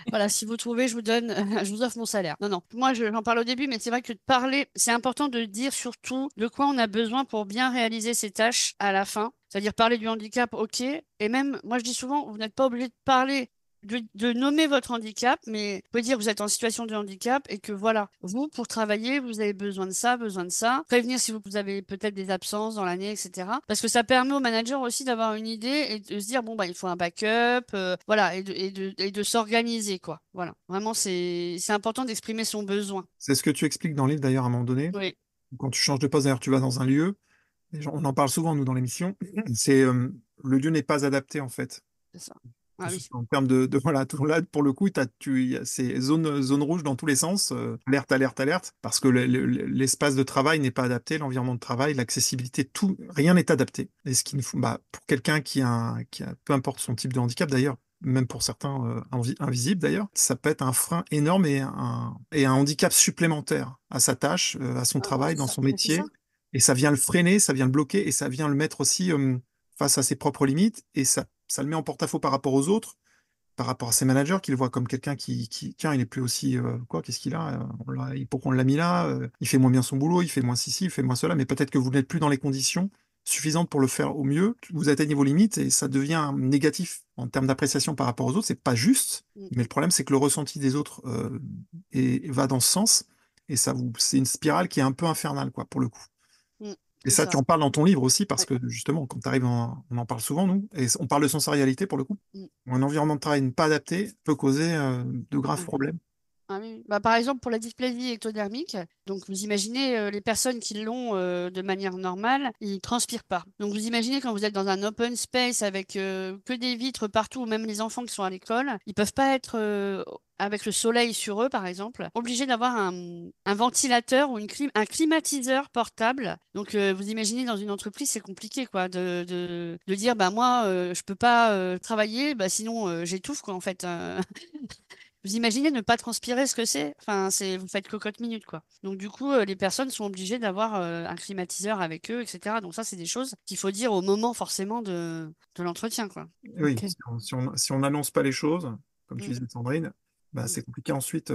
Voilà, si vous trouvez, je vous donne, je vous offre mon salaire. Non, non. Moi, j'en parle au début, mais c'est vrai que de parler, c'est important de dire surtout de quoi on a besoin pour bien réaliser ses tâches à la fin. C'est-à-dire parler du handicap, ok. Et même, moi, je dis souvent, vous n'êtes pas obligé de parler, de nommer votre handicap, mais vous pouvez dire que vous êtes en situation de handicap et que voilà, vous, pour travailler, vous avez besoin de ça, besoin de ça. Prévenir si vous avez peut-être des absences dans l'année, etc. Parce que ça permet au manager aussi d'avoir une idée et de se dire, bon, bah, il faut un backup, voilà, et de s'organiser, quoi. Voilà. Vraiment, c'est important d'exprimer son besoin. C'est ce que tu expliques dans le livre d'ailleurs à un moment donné. Oui, Quand tu changes de poste, d'ailleurs, tu vas dans un lieu, on en parle souvent, nous, dans l'émission, c'est le lieu n'est pas adapté en fait. c'est ça. Que Ah ce oui. soit en termes voilà, là, pour le coup, il y a ces zones rouges dans tous les sens, alerte, alerte, alerte, parce que l'espace de travail n'est pas adapté, l'environnement de travail, l'accessibilité, tout, rien n'est adapté. Et ce qui nous faut, bah, pour quelqu'un peu importe son type de handicap d'ailleurs, même pour certains invisibles d'ailleurs, ça peut être un frein énorme et un handicap supplémentaire à sa tâche, à son Ah, travail, dans son mais c'est ça. métier. Et ça vient le freiner, ça vient le bloquer et ça vient le mettre aussi face à ses propres limites et ça le met en porte-à-faux par rapport aux autres, par rapport à ses managers qui le voient comme quelqu'un tiens, il est plus aussi, quoi, qu'est-ce qu'il a? Pourquoi on l'a mis là? Il fait moins bien son boulot, il fait moins ceci, il fait moins cela, mais peut-être que vous n'êtes plus dans les conditions suffisantes pour le faire au mieux, vous atteignez vos limites et ça devient négatif en termes d'appréciation par rapport aux autres, c'est pas juste, mais le problème c'est que le ressenti des autres va dans ce sens et c'est une spirale qui est un peu infernale, quoi, pour le coup. Mm. Et C'est ça, tu ça. en parles dans ton livre aussi, parce Ouais. que justement, quand tu arrives on en parle souvent, nous, et on parle de sensorialité pour le coup. Mm. Un environnement de travail pas adapté peut causer de graves Ouais. problèmes. Ah oui. Bah, par exemple, pour la dysplasie ectodermique, donc vous imaginez les personnes qui l'ont de manière normale, ils transpirent pas. Donc vous imaginez quand vous êtes dans un open space avec que des vitres partout, ou même les enfants qui sont à l'école, ils peuvent pas être avec le soleil sur eux, par exemple, obligés d'avoir un ventilateur ou un climatiseur portable. Donc vous imaginez dans une entreprise, c'est compliqué quoi, de dire bah moi je peux pas travailler, bah sinon j'étouffe quoi en fait. Vous imaginez ne pas transpirer ce que c'est? Enfin, vous faites cocotte minute, quoi. Donc, du coup, les personnes sont obligées d'avoir un climatiseur avec eux, etc. Donc, ça, c'est des choses qu'il faut dire au moment, forcément, de l'entretien, quoi. Oui, Ok. si on n'annonce pas les choses, comme tu Mm, disais, Sandrine, bah, mm. c'est compliqué ensuite.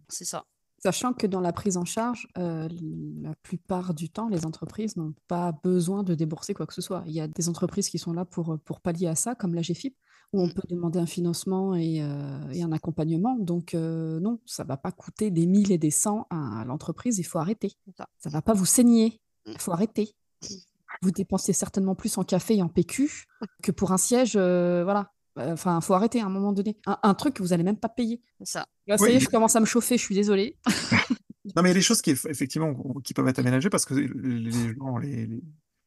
C'est ça. Sachant que dans la prise en charge, la plupart du temps, les entreprises n'ont pas besoin de débourser quoi que ce soit. Il y a des entreprises qui sont là pour pallier à ça, comme la GFIP, où on Mm, peut demander un financement et un accompagnement. Donc, non, ça ne va pas coûter des 1000 et des cents à l'entreprise. Il faut arrêter. c'est ça. Ça ne va pas vous saigner. Mm, Il faut arrêter. Vous dépensez certainement plus en café et en PQ que pour un siège. Voilà. Enfin, il faut arrêter à un moment donné. Un truc que vous n'allez même pas payer. c'est ça. Là, ça y est, Oui, je commence à me chauffer, je suis désolée. non, mais il y a des choses qui, effectivement, qui peuvent être aménagées parce que les gens, les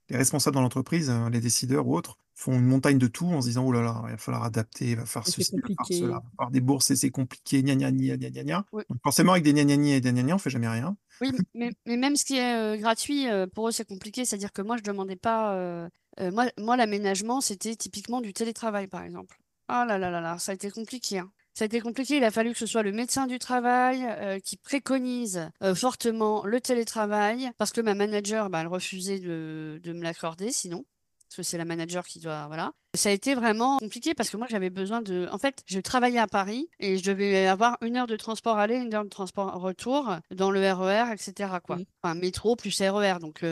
responsables dans l'entreprise, les décideurs ou autres, font une montagne de tout en se disant, oh là là, il va falloir adapter, il va falloir Et c'est ceci, il va falloir cela, il compliqué. va falloir des bourses et c'est compliqué, gna gna gna gna gna gna. Oui. Donc forcément, avec des gna gna gna et des gna gna, on fait jamais rien. Oui, mais même ce qui est gratuit, pour eux, c'est compliqué. C'est-à-dire que moi, je demandais pas. Moi, l'aménagement, c'était typiquement du télétravail, par exemple. Ah là là là là, ça a été compliqué, hein. Ça a été compliqué. Il a fallu que ce soit le médecin du travail qui préconise fortement le télétravail parce que ma manager, bah, elle refusait de me l'accorder sinon. Parce que c'est la manager qui doit. Voilà. Ça a été vraiment compliqué parce que moi, j'avais besoin de. En fait, je travaillais à Paris et je devais avoir 1 heure de transport aller, 1 heure de transport retour dans le RER, etc., quoi. Oui. Enfin, métro plus RER. Donc,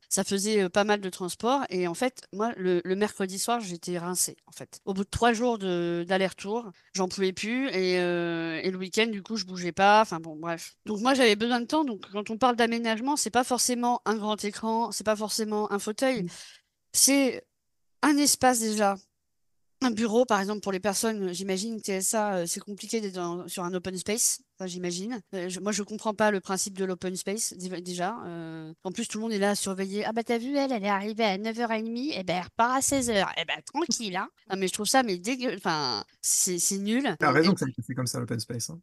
ça faisait pas mal de transport. Et en fait, moi, le mercredi soir, j'étais rincée, en fait. Au bout de 3 jours d'aller-retour, j'en pouvais plus. Et le week-end, du coup, je bougeais pas. Enfin, bon, bref. Donc, moi, j'avais besoin de temps. Donc, quand on parle d'aménagement, c'est pas forcément un grand écran, c'est pas forcément un fauteuil. C'est un espace déjà. Un bureau, par exemple, pour les personnes, j'imagine, TSA, c'est compliqué d'être sur un open space, ça, j'imagine. Moi, je comprends pas le principe de l'open space, déjà. En plus, tout le monde est là à surveiller. Ah bah t'as vu, elle est arrivée à 9h30, et ben elle repart à 16h. Eh ben tranquille, hein. Non, mais je trouve ça, mais dégueu. Enfin, c'est nul. T'as Et raison que ça a été fait comme ça, l'open space, hein.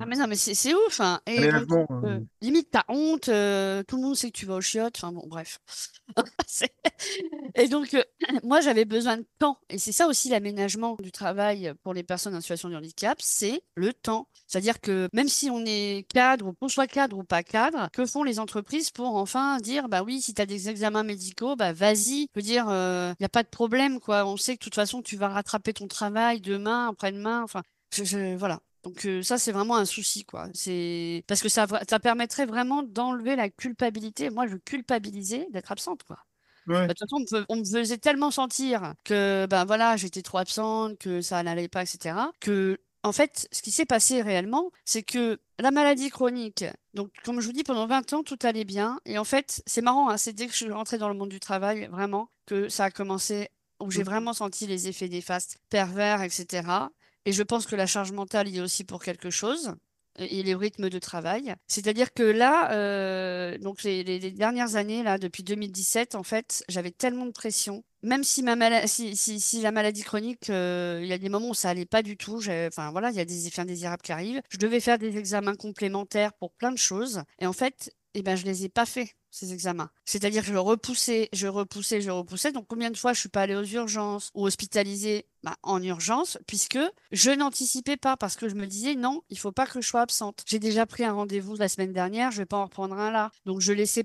ah mais non, mais c'est ouf, hein. Et donc, Aménagement, limite, t'as honte, tout le monde sait que tu vas au chiottes. Enfin bon, bref. C'est- Et donc, moi, j'avais besoin de temps. Et c'est ça aussi l'aménagement du travail pour les personnes en situation de handicap, c'est le temps. C'est-à-dire que même si on est cadre, ou qu'on soit cadre ou pas cadre, que font les entreprises pour enfin dire, bah oui, si tu as des examens médicaux, bah vas-y. Je veux dire, il n'y a pas de problème, quoi. On sait que de toute façon, tu vas rattraper ton travail demain, après-demain. Enfin, voilà. Donc ça, c'est vraiment un souci, quoi. C'est parce que ça permettrait vraiment d'enlever la culpabilité. Moi, je culpabilisais d'être absente, quoi. ouais. Bah, de toute façon, on me faisait tellement sentir que ben voilà, j'étais trop absente, que ça n'allait pas, etc. Que en fait, ce qui s'est passé réellement, c'est que la maladie chronique, donc comme je vous dis, pendant 20 ans, tout allait bien. Et en fait, c'est marrant, hein, c'est dès que je suis rentrée dans le monde du travail, vraiment, que ça a commencé, où j'ai vraiment senti les effets néfastes, pervers, etc. Et je pense que la charge mentale y est aussi pour quelque chose. Et les rythmes de travail. C'est-à-dire que là, donc les dernières années, là, depuis 2017, en fait, j'avais tellement de pression. Même si, si la maladie chronique, il y a des moments où ça allait pas du tout. Enfin voilà, il y a des effets indésirables qui arrivent. Je devais faire des examens complémentaires pour plein de choses. Et en fait, eh ben, je les ai pas faits. ces examens. C'est-à-dire que je repoussais. Donc, combien de fois je suis pas allée aux urgences ou hospitalisée en urgence, puisque je n'anticipais pas, parce que je me disais, non, il faut pas que je sois absente. J'ai déjà pris un rendez-vous la semaine dernière, je vais pas en reprendre un là. Donc, je laissais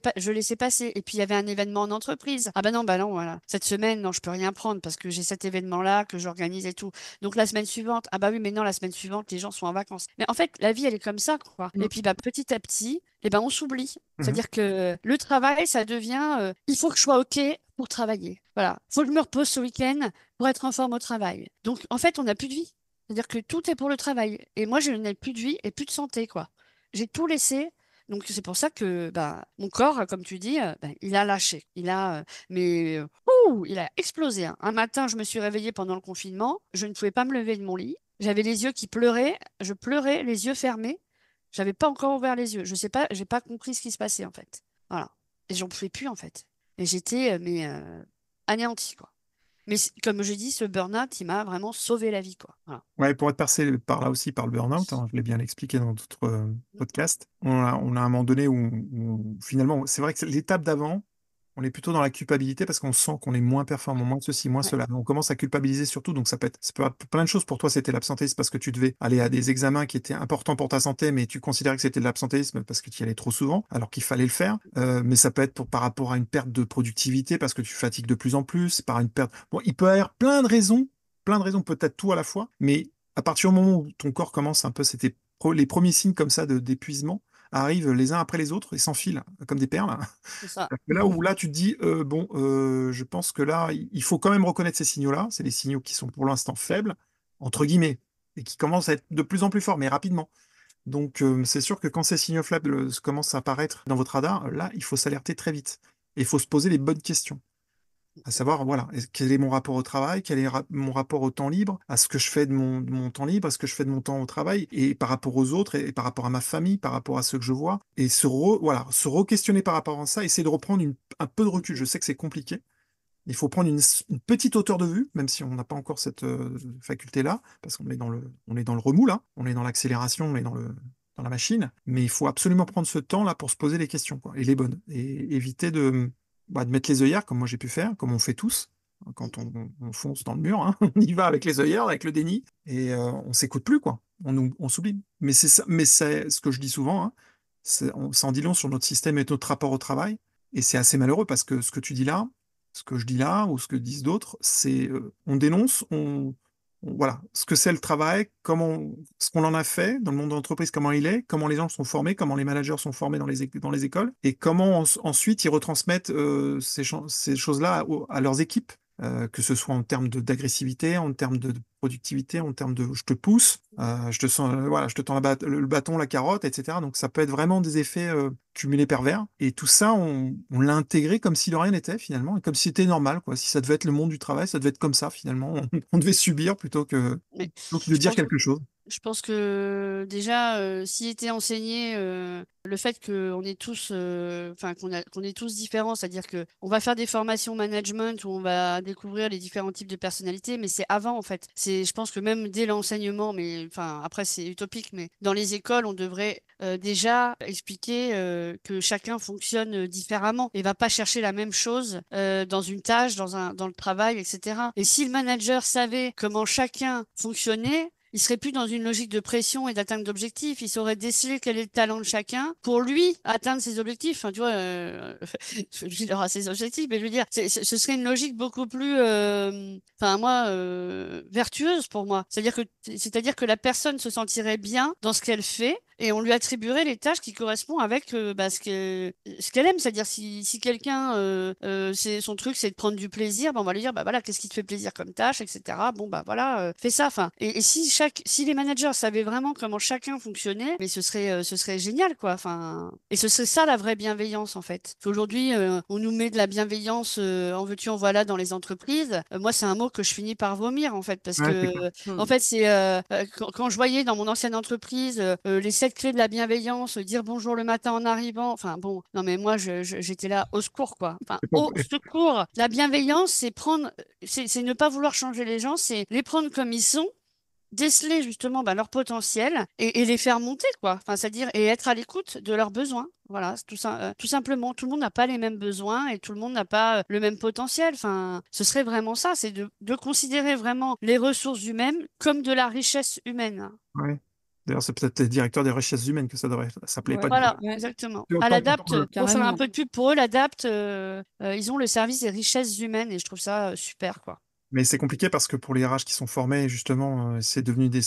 passer. Et puis, il y avait un événement en entreprise. Ah bah non, voilà. Cette semaine, non, je peux rien prendre parce que j'ai cet événement-là que j'organise et tout. Donc, la semaine suivante, ah bah oui, mais non, la semaine suivante, les gens sont en vacances. Mais en fait, la vie, elle est comme ça, quoi. Mm. Et puis, petit à petit, on s'oublie. Mhm. C'est-à-dire que le travail, ça devient il faut que je sois OK pour travailler. Voilà. Il faut que je me repose ce week-end pour être en forme au travail. Donc, en fait, on n'a plus de vie. C'est-à-dire que tout est pour le travail. Et moi, je n'ai plus de vie et plus de santé, quoi. J'ai tout laissé. Donc, c'est pour ça que mon corps, comme tu dis, il a lâché. Il a explosé, hein. Un matin, je me suis réveillée pendant le confinement. Je ne pouvais pas me lever de mon lit. J'avais les yeux qui pleuraient. Je pleurais, les yeux fermés. J'avais pas encore ouvert les yeux. Je sais pas, j'ai pas compris ce qui se passait en fait. Voilà. Et j'en pouvais plus en fait. Et j'étais anéantie quoi. Mais comme je dis, ce burn-out, il m'a vraiment sauvé la vie quoi. Voilà. Ouais, pour être passé par là aussi, par le burn-out, hein, je l'ai bien expliqué dans d'autres podcasts, on a un moment donné où finalement, c'est vrai que l'étape d'avant, on est plutôt dans la culpabilité parce qu'on sent qu'on est moins performant, moins ceci, moins Ouais, cela. On commence à culpabiliser surtout, donc ça peut être plein de choses. Pour toi, c'était l'absentéisme parce que tu devais aller à des examens qui étaient importants pour ta santé, mais tu considérais que c'était de l'absentéisme parce que tu y allais trop souvent, alors qu'il fallait le faire. Mais ça peut être par rapport à une perte de productivité parce que tu fatigues de plus en plus, par une perte. Bon, il peut y avoir plein de raisons, peut-être tout à la fois, mais à partir du moment où ton corps commence un peu, les premiers signes comme ça d'épuisement arrivent les uns après les autres et s'enfilent comme des perles. c'est ça. Là, tu te dis, bon, je pense que là, il faut quand même reconnaître ces signaux-là. C'est des signaux qui sont pour l'instant faibles, entre guillemets, et qui commencent à être de plus en plus forts, mais rapidement. Donc, c'est sûr que quand ces signaux faibles commencent à apparaître dans votre radar, là, il faut s'alerter très vite. Et il faut se poser les bonnes questions. À savoir, voilà, quel est mon rapport au travail, quel est mon rapport au temps libre, à ce que je fais de mon temps libre, à ce que je fais de mon temps au travail, et par rapport aux autres, et par rapport à ma famille, par rapport à ceux que je vois, et voilà, se re-questionner par rapport à ça, essayer de reprendre un peu de recul. Je sais que c'est compliqué. Il faut prendre une petite hauteur de vue, même si on n'a pas encore cette faculté-là, parce qu'on est on est dans le remous, là, on est dans l'accélération, on est dans la machine, mais il faut absolument prendre ce temps-là pour se poser les questions, quoi, et les bonnes, et éviter de mettre les œillères, comme moi j'ai pu faire, comme on fait tous, hein, quand on fonce dans le mur, hein, on y va avec les œillères, avec le déni, et on s'écoute plus, quoi, on s'oublie. Mais c'est ça, mais c'est ce que je dis souvent, hein, ça en dit long sur notre système et notre rapport au travail, et c'est assez malheureux, parce que ce que tu dis là, ce que je dis là ou ce que disent d'autres, c'est on dénonce, voilà, ce que c'est le travail, ce qu'on en a fait dans le monde de l'entreprise, comment il est, comment les gens sont formés, comment les managers sont formés dans les écoles, et comment ensuite ils retransmettent ces choses-là à leurs équipes, que ce soit en termes d'agressivité, en termes de productivité, en termes de je te pousse, voilà, je te tends le bâton, la carotte, etc. Donc ça peut être vraiment des effets cumulés pervers. Et tout ça, on l'a intégré comme si de rien n'était finalement, et comme si c'était normal, quoi. Si ça devait être le monde du travail, ça devait être comme ça finalement. On devait subir Mais plutôt que de je dire pense quelque chose. Je pense que déjà, s'il était enseigné le fait qu'on est tous, enfin qu'on est tous différents, c'est-à-dire que on va faire des formations management où on va découvrir les différents types de personnalités, mais c'est avant en fait. Je pense que même dès l'enseignement, mais enfin après c'est utopique, mais dans les écoles, on devrait déjà expliquer que chacun fonctionne différemment et va pas chercher la même chose dans une tâche, dans le travail, etc. Et si le manager savait comment chacun fonctionnait, il serait plus dans une logique de pression et d'atteinte d'objectifs. Il saurait déceler quel est le talent de chacun pour lui atteindre ses objectifs. Enfin, tu vois, il aura ses objectifs, mais je veux dire, ce serait une logique beaucoup plus, enfin moi, vertueuse pour moi. C'est-à-dire que la personne se sentirait bien dans ce qu'elle fait. Et on lui attribuerait les tâches qui correspondent avec ce qu'elle aime. C'est-à-dire si quelqu'un, son truc, c'est de prendre du plaisir, ben on va lui dire, bah voilà, qu'est-ce qui te fait plaisir comme tâche, etc. Bon, bah voilà, fais ça. Enfin, et si les managers savaient vraiment comment chacun fonctionnait, mais ce serait génial, quoi. Enfin, et ce serait ça la vraie bienveillance, en fait. Aujourd'hui, on nous met de la bienveillance, en veux-tu, en voilà, dans les entreprises. Moi, c'est un mot que je finis par vomir, en fait, parce Ouais, que c'est clair. en fait, quand je voyais dans mon ancienne entreprise les 7 clés de la bienveillance, dire bonjour le matin en arrivant. Enfin bon, non mais moi j'étais là au secours quoi. Enfin C'est pas- au secours. La bienveillance, c'est ne pas vouloir changer les gens, c'est les prendre comme ils sont déceler justement leur potentiel et les faire monter, quoi. Enfin, c'est-à-dire et être à l'écoute de leurs besoins. Voilà, c'est tout simplement. Tout le monde n'a pas les mêmes besoins et tout le monde n'a pas le même potentiel. Enfin, ce serait vraiment ça, c'est de considérer vraiment les ressources humaines comme de la richesse humaine. Ouais. D'ailleurs, c'est peut-être les directeurs des richesses humaines que ça devrait s'appeler, Ouais, pas du tout. Voilà, ouais, exactement. Et À autant l'Adapte, pour faire un peu de pub pour eux, l'Adapte, ils ont le service des richesses humaines et je trouve ça super, quoi. Mais c'est compliqué parce que pour les RH qui sont formés, justement, c'est devenu des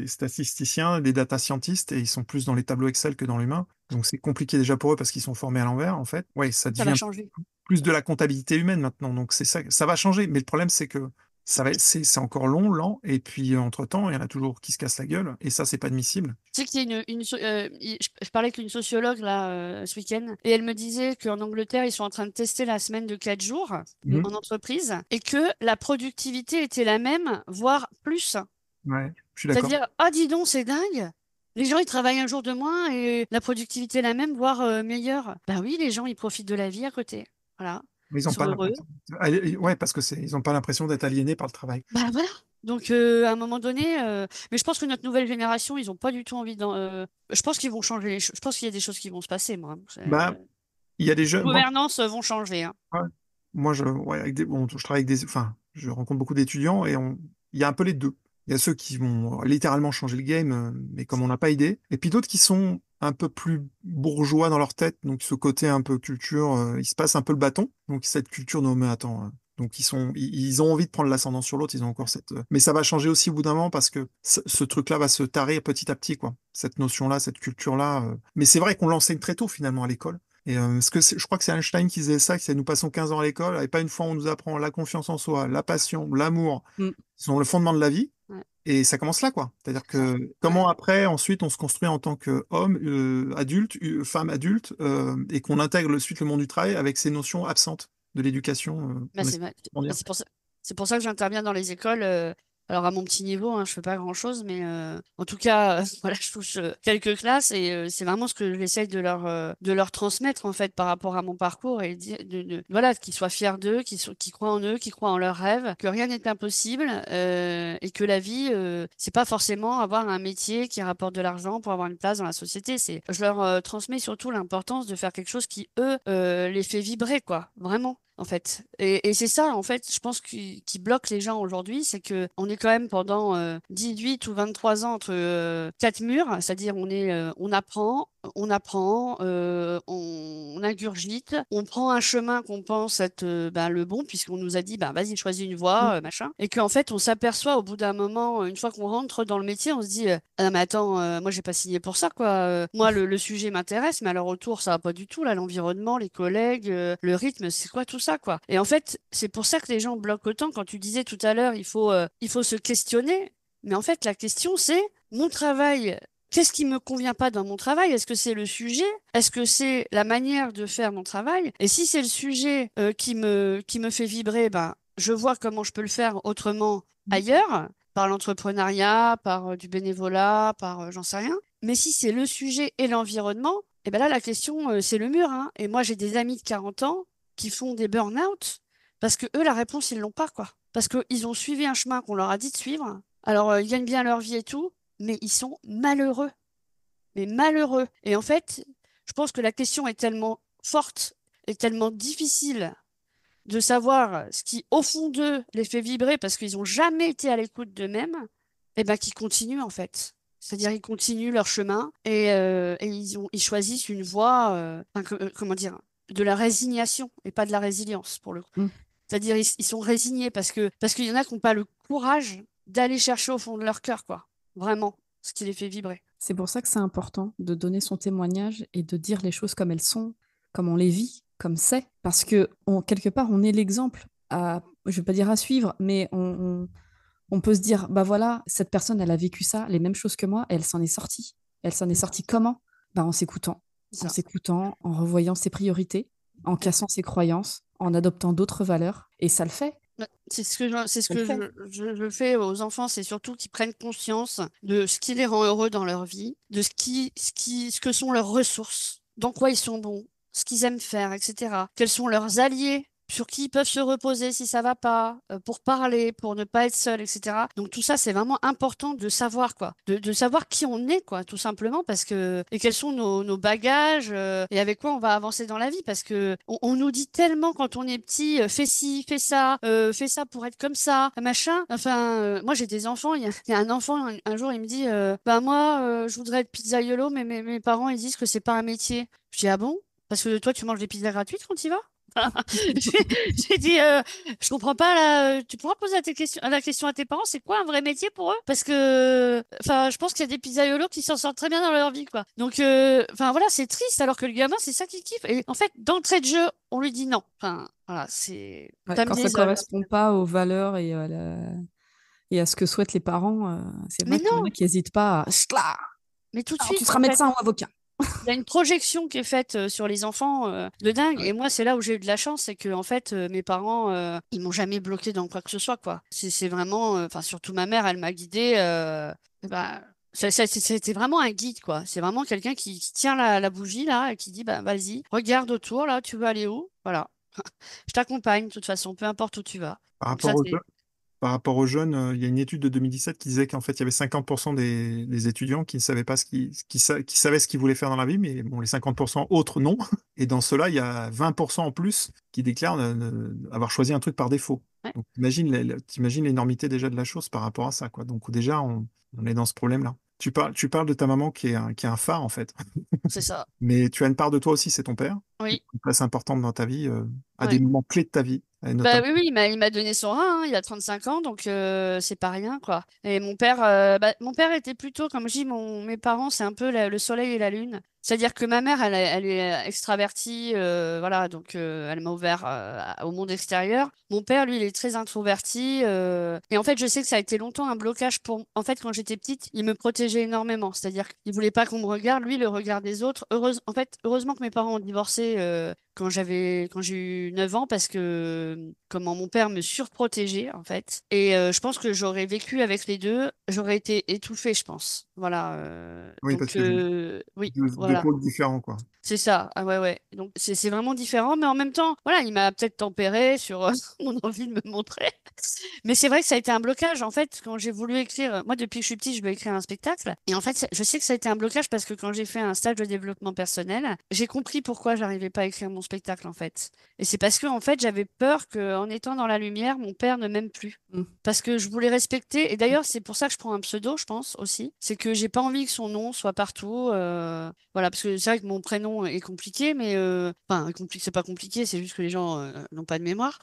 statisticiens, des data scientists, et ils sont plus dans les tableaux Excel que dans l'humain. Donc c'est compliqué déjà pour eux parce qu'ils sont formés à l'envers, en fait. Ouais, ça Ça va devient changer. plus de la comptabilité humaine maintenant. Donc c'est ça, ça va changer. Mais le problème, c'est que c'est encore long, lent, et puis entre-temps, il y en a toujours qui se cassent la gueule, et ça, c'est pas admissible. Tu sais qu'il y a je parlais avec une sociologue là ce week-end et elle me disait qu'en Angleterre, ils sont en train de tester la semaine de 4 jours Mhm. en entreprise et que la productivité était la même, voire plus. Ouais, je suis d'accord. C'est-à-dire, ah dis donc, c'est dingue! Les gens, ils travaillent un jour de moins et la productivité est la même, voire meilleure. Ben oui, les gens, ils profitent de la vie à côté. Voilà. Mais ils Ils n'ont sont pas heureux. l'impression. Ouais, parce que ils n'ont pas l'impression d'être aliénés par le travail. Bah voilà. Donc à un moment donné, mais je pense que notre nouvelle génération, ils ont pas du tout envie je pense qu'ils vont changer les choses. Je pense qu'il y a des choses qui vont se passer, moi. Bah, il y a des Les jeunes. Moi, gouvernances vont changer, hein. ouais. Moi, ouais, bon, je travaille avec enfin, je rencontre beaucoup d'étudiants et il y a un peu les deux. Il y a ceux qui vont littéralement changer le game, mais comme on n'a pas idée. Et puis d'autres qui sont un peu plus bourgeois dans leur tête, donc ce côté un peu culture, ils se passent un peu le bâton. Donc cette culture, non mais attends. Donc ils ont envie de prendre l'ascendant sur l'autre, ils ont encore cette. Mais ça va changer aussi au bout d'un moment parce que ce truc-là va se tarir petit à petit, quoi. Cette notion-là, cette culture-là. Mais c'est vrai qu'on l'enseigne très tôt finalement à l'école. Et je crois que c'est Einstein qui disait ça, que c'est nous passons 15 ans à l'école, et pas une fois on nous apprend la confiance en soi, la passion, l'amour, Mm. qui sont le fondement de la vie. Ouais. Et ça commence là, quoi. C'est-à-dire C'est ça. que Ouais. comment après, ensuite, on se construit en tant qu'homme, adulte, femme adulte, et qu'on intègre ensuite le monde du travail avec ces notions absentes de l'éducation Bah, qu'on essaie de bah, grandir. c'est pour ça que j'interviens dans les écoles. Alors à mon petit niveau, hein, je fais pas grand-chose, mais en tout cas, voilà, je touche quelques classes et c'est vraiment ce que j'essaye de leur transmettre en fait par rapport à mon parcours et voilà, qu'ils soient fiers d'eux, qu'ils croient en eux, qu'ils croient en leurs rêves, que rien n'est impossible et que la vie, c'est pas forcément avoir un métier qui rapporte de l'argent pour avoir une place dans la société. Je leur transmets surtout l'importance de faire quelque chose qui eux les fait vibrer, quoi, vraiment en fait. Et c'est ça, en fait, je pense qui bloque les gens aujourd'hui, c'est que on est quand même pendant 18 ou 23 ans entre quatre murs, c'est-à-dire on apprend, on ingurgite, on prend un chemin qu'on pense être le bon, puisqu'on nous a dit, vas-y, choisis une Mm. voie, machin, et qu'en fait, on s'aperçoit au bout d'un moment, une fois qu'on rentre dans le métier, on se dit, ah non, mais attends, moi, j'ai pas signé pour ça, quoi. Moi, le sujet m'intéresse, mais alors autour, ça va pas du tout, là, l'environnement, les collègues, le rythme, c'est quoi tout ça, quoi. Et en fait, c'est pour ça que les gens bloquent autant. Quand tu disais tout à l'heure, il faut se questionner. Mais en fait, la question, c'est mon travail. Qu'est-ce qui me convient pas dans mon travail? Est-ce que c'est le sujet? Est-ce que c'est la manière de faire mon travail? Et si c'est le sujet qui me fait vibrer, je vois comment je peux le faire autrement ailleurs, par l'entrepreneuriat, par du bénévolat, par j'en sais rien. Mais si c'est le sujet et l'environnement, et ben là, la question, c'est le mur, hein. Et moi, j'ai des amis de 40 ans qui font des burn-out parce que eux, la réponse, ils l'ont pas, quoi. Parce qu'ils ont suivi un chemin qu'on leur a dit de suivre. Alors, ils gagnent bien leur vie et tout, mais ils sont malheureux. Mais malheureux. Et en fait, je pense que la question est tellement forte et tellement difficile de savoir ce qui, au fond d'eux, les fait vibrer parce qu'ils n'ont jamais été à l'écoute d'eux-mêmes, et ben qu'ils continuent, en fait. C'est-à-dire, ils continuent leur chemin et ils choisissent une voie, comment dire, de la résignation et pas de la résilience, pour le coup. Mm. C'est-à-dire, ils sont résignés parce qu'il y en a qui n'ont pas le courage d'aller chercher au fond de leur cœur, quoi. Vraiment, ce qui les fait vibrer. C'est pour ça que c'est important de donner son témoignage et de dire les choses comme elles sont, comme on les vit, comme c'est. Parce que quelque part, on est l'exemple je ne vais pas dire à suivre, mais on peut se dire, bah voilà, cette personne, elle a vécu ça, les mêmes choses que moi, et elle s'en est sortie. Elle s'en est C'est ça. sortie comment? Bah, C'est en ça. s'écoutant, en revoyant ses priorités, en cassant ses croyances, en adoptant d'autres valeurs. Et ça le fait, Ouais, c'est ce ça le que fait. je fais aux enfants, c'est surtout qu'ils prennent conscience de ce qui les rend heureux dans leur vie, de ce que sont leurs ressources, dans quoi ils sont bons, ce qu'ils aiment faire, etc. Quels sont leurs alliés sur qui ils peuvent se reposer si ça va pas, pour parler, pour ne pas être seul, etc. Donc tout ça, c'est vraiment important de savoir quoi, de savoir qui on est quoi, tout simplement parce que et quels sont nos bagages et avec quoi on va avancer dans la vie parce que on nous dit tellement quand on est petit, fais ci, fais ça pour être comme ça, machin. Enfin, moi j'ai des enfants, il y a un enfant un jour il me dit, bah moi je voudrais être pizzaiolo, mais mes parents ils disent que c'est pas un métier. Je dis ah bon? Parce que toi tu manges des pizzas gratuites quand tu y vas? J'ai dit, je comprends pas là. Tu pourras poser la question à tes parents, c'est quoi un vrai métier pour eux? Parce que, enfin, je pense qu'il y a des pizzaiolos qui s'en sortent très bien dans leur vie, quoi. Donc, enfin voilà, c'est triste alors que le gamin, c'est ça qu'il kiffe. Et en fait, d'entrée de jeu, on lui dit non. Enfin, voilà, Ouais, ça me quand ça désole. correspond pas aux valeurs et à ce que souhaitent les parents, c'est Mais vrai qu'il y en a non, qui n'hésitent pas à Ch'tla, mais tout de alors tu suite, seras en fait. médecin ou avocat. Il y a une projection qui est faite sur les enfants de dingue. Ouais. Et moi, c'est là où j'ai eu de la chance, c'est que en fait, mes parents, ils m'ont jamais bloqué dans quoi que ce soit, quoi. C'est vraiment, enfin, surtout ma mère, elle m'a guidée. Bah, c'était vraiment un guide, quoi. C'est vraiment quelqu'un qui tient la bougie là et qui dit, bah, vas-y, regarde autour là, tu veux aller où? Voilà. Je t'accompagne de toute façon, peu importe où tu vas. Par Donc rapport ça, aux c'est jeunes, par rapport aux jeunes, il y a une étude de 2017 qui disait qu'en fait, il y avait 50% des étudiants qui ne savaient pas qui savaient ce qu'ils voulaient faire dans la vie, mais bon, les 50% autres, non. Et dans cela, il y a 20% en plus qui déclarent avoir choisi un truc par défaut. ouais, Donc, t'imagines l'énormité déjà de la chose par rapport à ça, quoi. Donc, déjà, on est dans ce problème-là. Tu parles de ta maman qui est un phare, en fait. c'est ça. Mais tu as une part de toi aussi, c'est ton père, qui est Oui. une place importante dans ta vie, à des Ouais. moments clés de ta vie, et Bah notamment. oui, oui, il m'a donné son rein, hein, il a 35 ans, donc c'est pas rien, quoi. Et mon père était plutôt, comme je dis, mes parents, c'est un peu le soleil et la lune. C'est-à-dire que ma mère, elle est extravertie, voilà, donc elle m'a ouvert au monde extérieur. Mon père, lui, il est très introverti. Et en fait, je sais que ça a été longtemps un blocage pour... En fait, quand j'étais petite, il me protégeait énormément. C'est-à-dire qu'il voulait pas qu'on me regarde, lui, le regard des autres. En fait, heureusement que mes parents ont divorcé quand j'ai eu 9 ans parce que comment mon père me surprotégeait en fait et je pense que j'aurais vécu avec les deux, j'aurais été étouffée je pense. Voilà Oui, parce donc que oui, deux voilà. pôles différents, quoi. C'est ça, ah ouais, ouais. Donc c'est vraiment différent, mais en même temps, voilà, il m'a peut-être tempéré sur mon envie de me montrer. Mais c'est vrai que ça a été un blocage. En fait, quand j'ai voulu écrire, moi depuis que je suis petite, je veux écrire un spectacle. Et en fait, je sais que ça a été un blocage parce que quand j'ai fait un stage de développement personnel, j'ai compris pourquoi j'arrivais pas à écrire mon spectacle en fait. Et c'est parce que en fait, j'avais peur qu'en étant dans la lumière, mon père ne m'aime plus. Mm. Parce que je voulais respecter, et d'ailleurs c'est pour ça que je prends un pseudo, je pense aussi, c'est que j'ai pas envie que son nom soit partout. Voilà, parce que c'est vrai que mon prénom est compliqué, mais enfin compliqué, c'est pas compliqué, c'est juste que les gens n'ont pas de mémoire.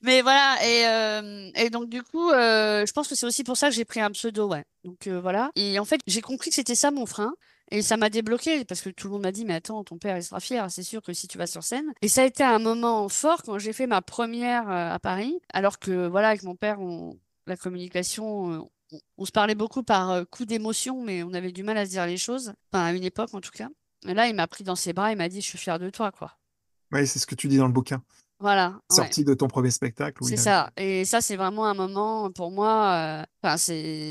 Mais voilà, et donc du coup, je pense que c'est aussi pour ça que j'ai pris un pseudo, ouais. Donc voilà. Et en fait, j'ai compris que c'était ça mon frein. Et ça m'a débloqué parce que tout le monde m'a dit, mais attends, ton père, il sera fier, c'est sûr que si tu vas sur scène. Et ça a été un moment fort quand j'ai fait ma première à Paris, alors que voilà, avec mon père, la communication, on se parlait beaucoup par coup d'émotion, mais on avait du mal à se dire les choses. Enfin, à une époque en tout cas. Et là, il m'a pris dans ses bras, il m'a dit, je suis fier de toi, quoi. Oui, c'est ce que tu dis dans le bouquin. Voilà, ouais. Sorti de ton premier spectacle où C'est il a. ça. Et ça, c'est vraiment un moment pour moi. Enfin,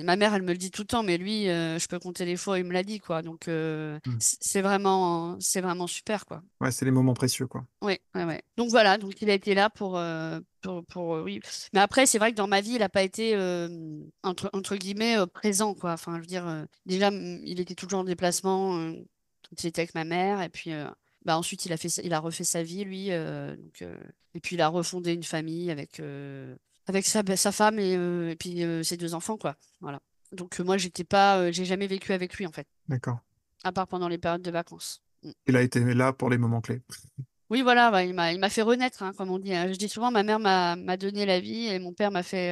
ma mère, elle me le dit tout le temps, mais lui, je peux compter les fois où il me l'a dit, quoi. Donc, Hmm. c'est vraiment super, quoi. Ouais, c'est les moments précieux, quoi. Oui, ouais, ouais. Donc voilà. Donc il a été là oui. Mais après, c'est vrai que dans ma vie, il n'a pas été entre guillemets présent, quoi. Enfin, je veux dire, déjà, il était toujours en déplacement quand il était avec ma mère, et puis. Bah ensuite, il a refait sa vie, lui. Et puis, il a refondé une famille avec sa femme et puis ses deux enfants, quoi. Voilà. Donc, moi, j'ai jamais vécu avec lui, en fait, D'accord. à part pendant les périodes de vacances. Mm. Il a été là pour les moments clés. Oui, voilà, bah, il m'a fait renaître, hein, comme on dit, hein. Je dis souvent, ma mère m'a donné la vie et mon père m'a fait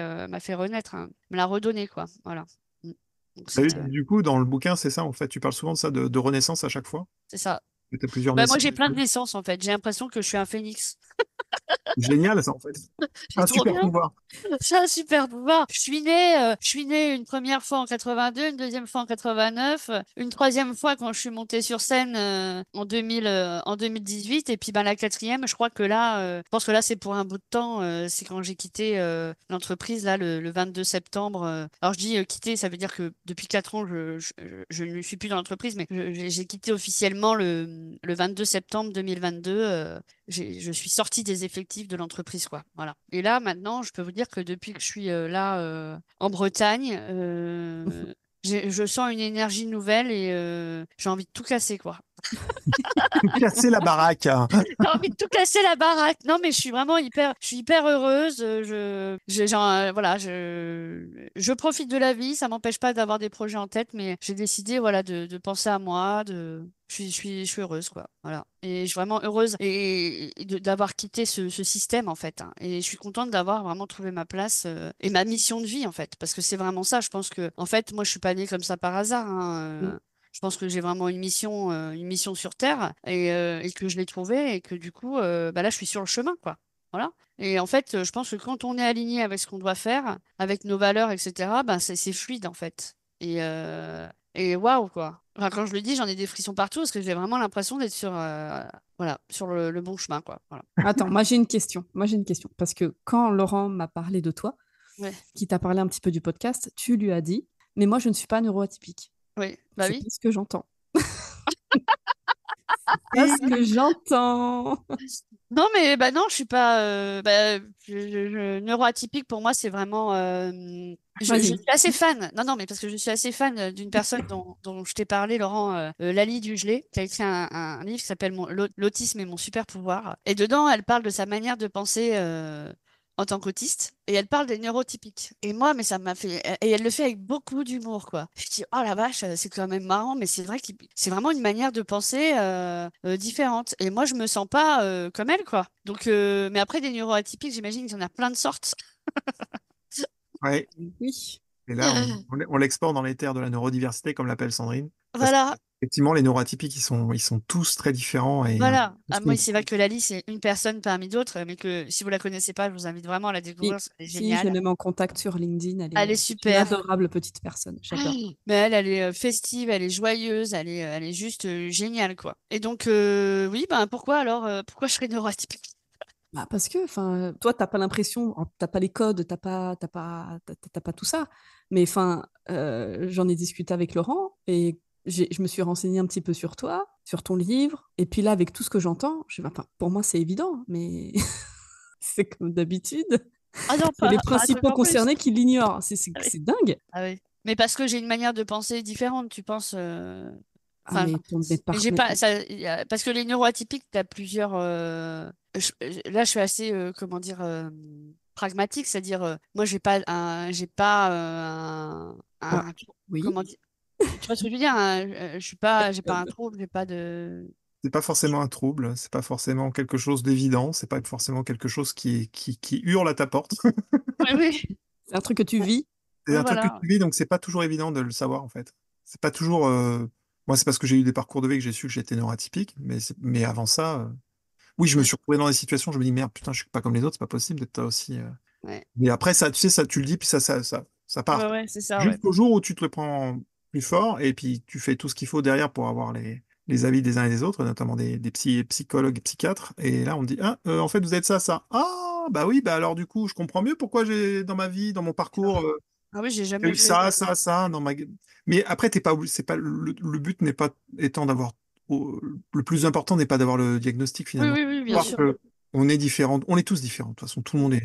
renaître, hein, me l'a redonné, quoi. Voilà. Mm. Donc, Du coup, dans le bouquin, c'est ça, en fait. Tu parles souvent de ça, de renaissance à chaque fois. c'est ça. Tu as plusieurs Bah, moi, naissances. j'ai plein de naissances, en fait. J'ai l'impression que je suis un phénix. Génial, ça, en fait. C'est Un trop super bien. pouvoir. C'est un super pouvoir. Je suis née une première fois en 82, une deuxième fois en 89, une troisième fois quand je suis montée sur scène en 2018, et puis ben, la quatrième, je crois que là, je pense que là c'est pour un bout de temps, c'est quand j'ai quitté l'entreprise là le 22 septembre. Alors je dis quitter, ça veut dire que depuis 4 ans, je ne suis plus dans l'entreprise, mais j'ai quitté officiellement le 22 septembre 2022. Je suis sortie des effectifs de l'entreprise, quoi. Voilà. Et là, maintenant, je peux vous dire que depuis que je suis là en Bretagne, je sens une énergie nouvelle et j'ai envie de tout casser, quoi. Casser la baraque, hein. J'ai envie de tout casser la baraque. Non, mais je suis hyper heureuse. Genre, voilà, je profite de la vie. Ça m'empêche pas d'avoir des projets en tête, mais j'ai décidé, voilà, de penser à moi, je suis heureuse, quoi. Voilà. Et je suis vraiment heureuse d'avoir quitté ce système, en fait, hein. Et je suis contente d'avoir vraiment trouvé ma place, et ma mission de vie, en fait. Parce que c'est vraiment ça. Je pense que, en fait, moi, je suis pas née comme ça par hasard, hein. Mm. Je pense que j'ai vraiment une mission sur Terre et que je l'ai trouvée et que du coup, bah là, je suis sur le chemin, quoi. Voilà. Et en fait, je pense que quand on est aligné avec ce qu'on doit faire, avec nos valeurs, etc., ben c'est fluide, en fait. Et waouh, quoi. Enfin, quand je le dis, j'en ai des frissons partout parce que j'ai vraiment l'impression d'être voilà, sur le bon chemin, quoi. Voilà. Attends, moi j'ai une question. Moi j'ai une question. Parce que quand Laurent m'a parlé de toi, Ouais, qui t'a parlé un petit peu du podcast, tu lui as dit, mais moi je ne suis pas neuroatypique. oui, bah C'est oui. pas ce que j'entends. Pas ce Et que j'entends. Non, mais bah non, je suis pas. Bah, neuroatypique pour moi, c'est vraiment. Je suis Vas-y. assez fan. Non, non, mais parce que je suis assez fan d'une personne dont je t'ai parlé, Laurent, Lali Dugelet, qui a écrit un livre qui s'appelle L'autisme et mon super pouvoir. Et dedans, elle parle de sa manière de penser en tant qu'autiste. Et elle parle des neurotypiques. Et moi, mais ça m'a fait. Et elle le fait avec beaucoup d'humour, quoi. Je dis, oh la vache, c'est quand même marrant, mais c'est vrai que c'est vraiment une manière de penser différente. Et moi, je me sens pas comme elle, quoi. Donc, mais après, des neuroatypiques, j'imagine qu'il y en a plein de sortes. ouais, Oui. et là, on l'exporte dans les terres de la neurodiversité, comme l'appelle Sandrine. Parce Voilà, qu'effectivement, les neuroatypiques, ils sont tous très différents et voilà. tous Ah, moi, sont- c'est vrai que Lali, c'est une personne parmi d'autres, mais que si vous la connaissez pas, je vous invite vraiment à la Et découvrir. Elle est si je l'ai géniale. même en contact sur LinkedIn, Elle est c'est une super. adorable petite personne. J'adore. Mais elle est festive, elle est joyeuse, elle est juste géniale, quoi. Et donc, oui, ben pourquoi alors, pourquoi je serais neuroatypique? Bah, parce que, enfin, toi, t'as pas l'impression, t'as pas les codes, t'as pas tout ça. Mais enfin, j'en ai discuté avec Laurent et je me suis renseignée un petit peu sur toi, sur ton livre. Et puis là, avec tout ce que j'entends, enfin, pour moi, c'est évident, mais c'est comme d'habitude. Ah non, C'est les pas un truc principaux en plus. concernés qui l'ignorent. Ah oui. C'est dingue. Ah oui. Mais parce que j'ai une manière de penser différente, tu penses. Ah, Enfin, mais mais j'ai pas ça. Parce que les neuroatypiques, t'as plusieurs. Là, je suis assez, comment dire, pragmatique, c'est-à-dire, moi, j'ai pas alors, oui. comment dire. Tu vois ce que je veux dire? J'ai pas un trouble, j'ai pas de. c'est pas forcément un trouble, c'est pas forcément quelque chose d'évident, c'est pas forcément quelque chose qui hurle à ta porte. Oui, oui. C'est un truc que tu vis. C'est Oui, un truc que voilà. tu vis, donc c'est pas toujours évident de le savoir en fait. C'est pas toujours. Moi, c'est parce que j'ai eu des parcours de vie que j'ai su que j'étais neuroatypique, mais avant ça, oui, je me Ouais, suis retrouvé dans des situations, je me dis merde, putain, je suis pas comme les autres, c'est pas possible d'être toi aussi. ouais, Mais après, ça, tu sais, ça, tu le dis, puis ça ouais, part. ouais, c'est ça, ouais. Jusqu'au jour où tu te le prends plus fort, et puis tu fais tout ce qu'il faut derrière pour avoir les avis des uns et des autres, notamment des psychologues et psychiatres. Et là, on me dit, ah, en fait, vous êtes ça, ça. Ah, bah oui, bah alors du coup, je comprends mieux pourquoi j'ai dans ma vie, dans mon parcours. Ah oui, j'ai J'ai jamais eu fait. ça dans ma. Mais après, t'es pas, c'est pas le but n'est pas étant d'avoir le plus important n'est pas d'avoir le diagnostic Oui, finalement. oui, oui, bien Voir sûr. que on est différents, on est tous différents. De toute façon, tout le monde est.